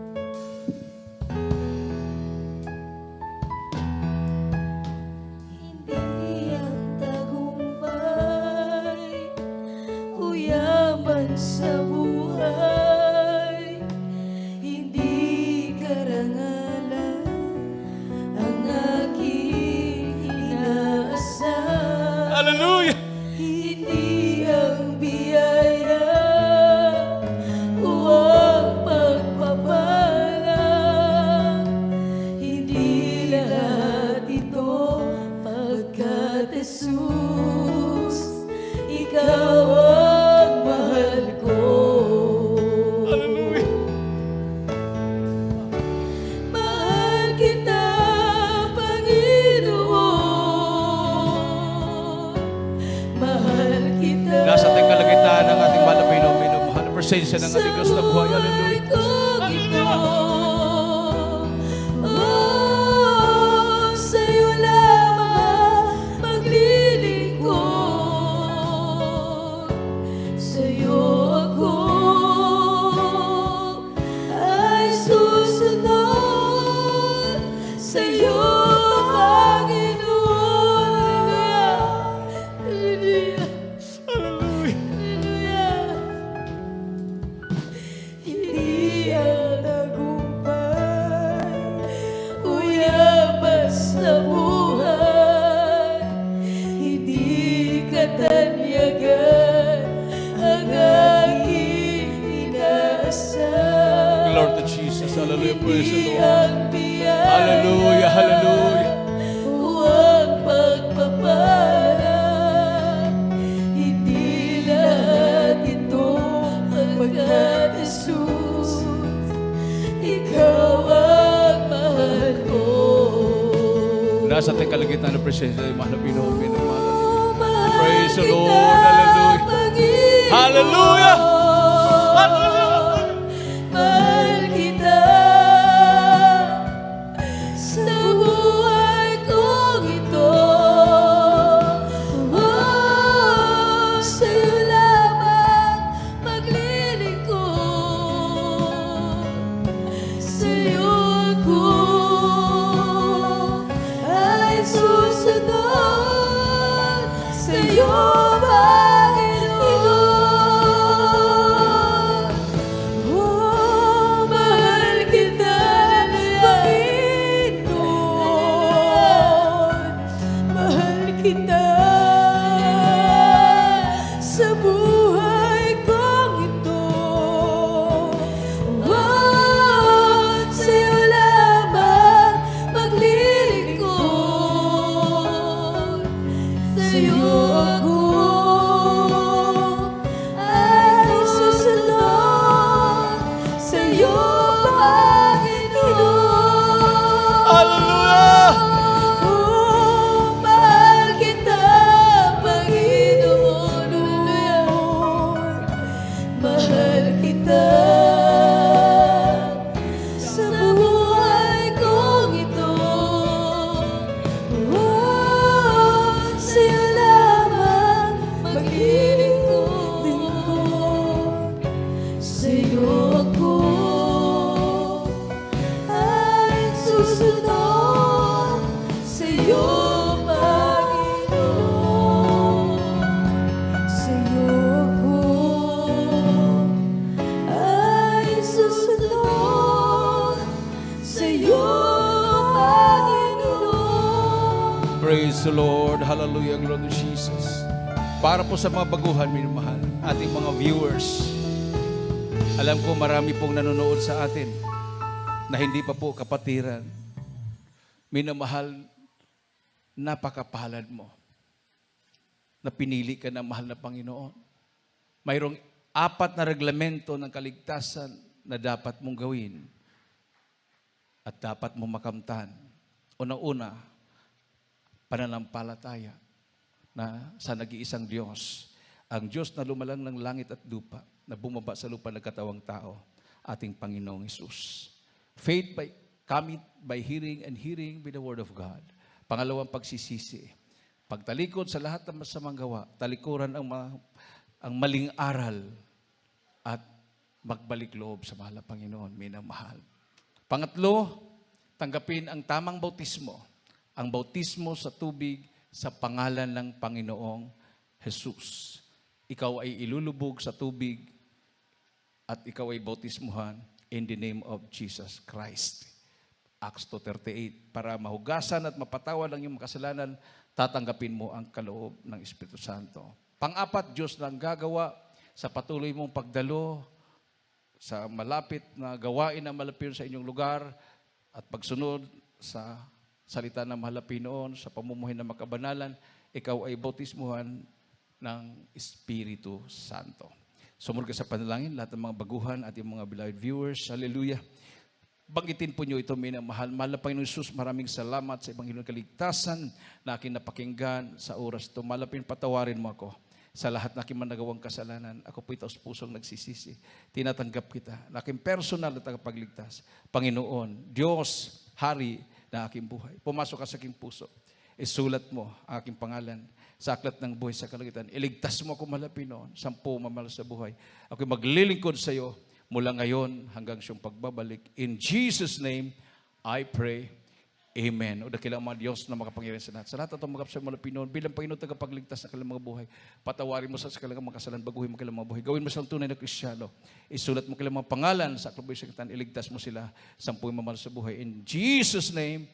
Hindi ang tagumpay o yaman sa buhay, hindi karangalan ang aking inaasahan. Hallelujah! Hindi ang biyaya o ang pagpapala, hindi lahat ito pagkat Jesus, ikaw ang mahal ko. Hallelujah! Mahal kita, Panginoon. Mahal kita. Nasa ating kalagitnaan ng ating mahal na Panginoon, minamahal na presensya ng ating Diyos na buhay. Hallelujah! Sa'yo lamang Hallelujah. Praise the Lord. ang biyaya. Hallelujah. Hallelujah. Huwag pagpapalang, hindi lahat ito pagkat Jesus, ikaw ang mahal ko. Nasa ating kalagitnaan ng presensya ng mahal na Pinoon, minamahal. Mahal Praise the kita, Lord. Hallelujah. Panginoon. Hallelujah. Mahal kita sa buhay kong ito. Oh, sa'yo lamang maglilingkod. Sa'yo ako ay susunod. Sa'yo, Panginoon. Oh, mahal kita, Panginoon. Mahal kita sa buhay kong ito. Oh, sa'yo lamang maglilingkod. Sa'yo ako ay susunod. Sa'yo, Panginoon. Hallelujah. Oh, mahal kita, Panginoon. Mahal kita sa buhay kong ito. Oh, sa'yo lamang maglilingkod. Sa'yo ako ay susunod. Sa'yo, Panginoon. Sa'yo ako ay susunod. Sa'yo, Panginoon. Praise the Lord. Hallelujah. Glory to Jesus. Para po sa mga baguhan, minamahal, ating mga viewers, alam ko marami pong nanonood sa atin na hindi pa po kapatiran. Minamahal, napakapalad mo na pinili ka ng mahal na Panginoon. Mayroong 4 na reglamento ng kaligtasan na dapat mong gawin at dapat mong makamtan. Unang-una, pananampalataya na sa nag-iisang Diyos, ang Diyos na lumalang ng langit at lupa, na bumaba sa lupa nagkatawang tao, ating Panginoong Hesus. Faith by coming by hearing, and hearing by the Word of God. Pangalawang, pagsisisi. Pagtalikod sa lahat ng masamang gawa, talikuran ang maling aral at magbalik loob sa mahal na Panginoon, minamahal. Pangatlo, tanggapin ang tamang bautismo. Ang bautismo sa tubig sa pangalan ng Panginoong Jesus. Ikaw ay ilulubog sa tubig at ikaw ay bautismuhan in the name of Jesus Christ. Acts 2:38. Para mahugasan at mapatawad ang iyong kasalanan, tatanggapin mo ang kaloob ng Espiritu Santo. Pang-apat, Diyos na ang gagawa sa patuloy mong pagdalo sa malapit na gawain na malapit sa inyong lugar at pagsunod sa salita ng mahal na Panginoon, sa pamumuhay ng makabanalan, ikaw ay bautismuhan ng Espiritu Santo. Sumunod ka sa panalangin, lahat ng mga baguhan at yung mga beloved viewers. Hallelujah. Banggitin po nyo ito, minamahal. Mahal na Panginoon Jesus, maraming salamat sa Ebanghelyo ng Kaligtasan na aking napakinggan sa oras ito. Malapin, patawarin mo ako sa lahat na aking managawang kasalanan. Ako po ito sa pusong nagsisisi. Tinatanggap kita na aking personal na tagapagligtas. Panginoon, Diyos, Hari na aking buhay. Pumasok ka sa aking puso. Isulat mo ang aking pangalan sa aklat ng buhay sa kalangitan. Iligtas mo ako, mahal na Panginoon, 10 mamahal sa buhay. Ako'y maglilingkod sa iyo mula ngayon hanggang siyang pagbabalik. In Jesus' name, I pray. Amen. O dakilang mga Diyos na makapangyarihan sa lahat. Sa lahat at mga kapsa mga Pinoon, bilang Panginoon tagapagligtas ng kanilang mga buhay, patawarin mo sa kanilang mga kasalanan, baguhin mo kanilang mga buhay. Gawin mo silang tunay na Kristiyano. Isulat mo kanilang mga pangalan sa aklat ng buhay sa kalangitan. Iligtas mo sila 10 mamahal sa buhay. In Jesus' name,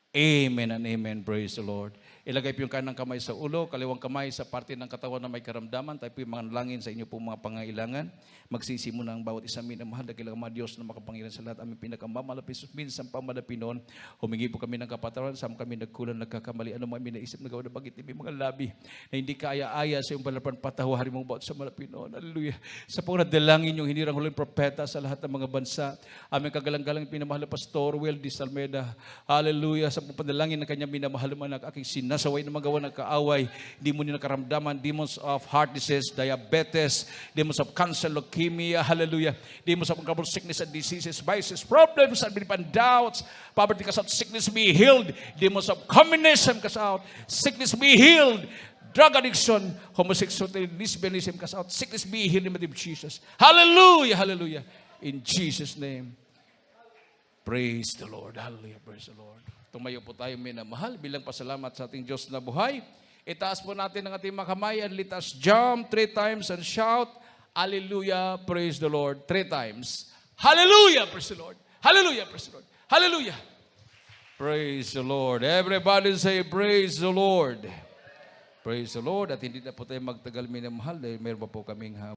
amen and amen. Praise the Lord. Ilagay po yung kanang kamay sa ulo, kaliwang kamay sa parte ng katawan na may karamdaman. Tayo po yung mga nalangin sa inyo po mga pangailangan. Magsisi mo ng bawat isa minamahal na kailangan mga Diyos na makapangyarihan sa lahat. Aming pinakamamalapis, minsan pamalapin noon. Humingi po kami ng kapatawaran, saan kami nagkulang, nagkakamali. Ano mga minaisip na gawa na bagit, may mga labi na hindi kaya-aya sa iyong balapan, patawarin mong bawat sa malapin noon. Hallelujah. Sa po nadalangin yung hinirang huling propeta sa lahat ng mga bansa. Aming kagalang-galang pinamahal na Pastor Will Di Salmeda. Hallelujah. Sa po panalangin ng kanyang minamahal na anak, aking nasaway na magawa ng kaaway, hindi mo nakaramdaman, demons of heart disease, diabetes, demons of cancer, leukemia, hallelujah, demons of incurable sickness and diseases, vices, problems, and doubts, poverty cast out, sickness be healed, demons of communism cast out, sickness be healed, drug addiction, homosexuality, lesbianism cast out, sickness be healed in the name of Jesus. Hallelujah, hallelujah, in Jesus' name. Praise the Lord, hallelujah, praise the Lord. Tumayo po tayo minamahal bilang pasalamat sa ating Diyos na buhay. Itaas po natin ang ating mga kamay and let us jump 3 times and shout, Hallelujah, praise the Lord, 3 times. Hallelujah, praise the Lord. Hallelujah, praise the Lord. Hallelujah. Praise the Lord. Everybody say, praise the Lord. Praise the Lord. At hindi na po tayo magtagal minamahal dahil meron pa po kaming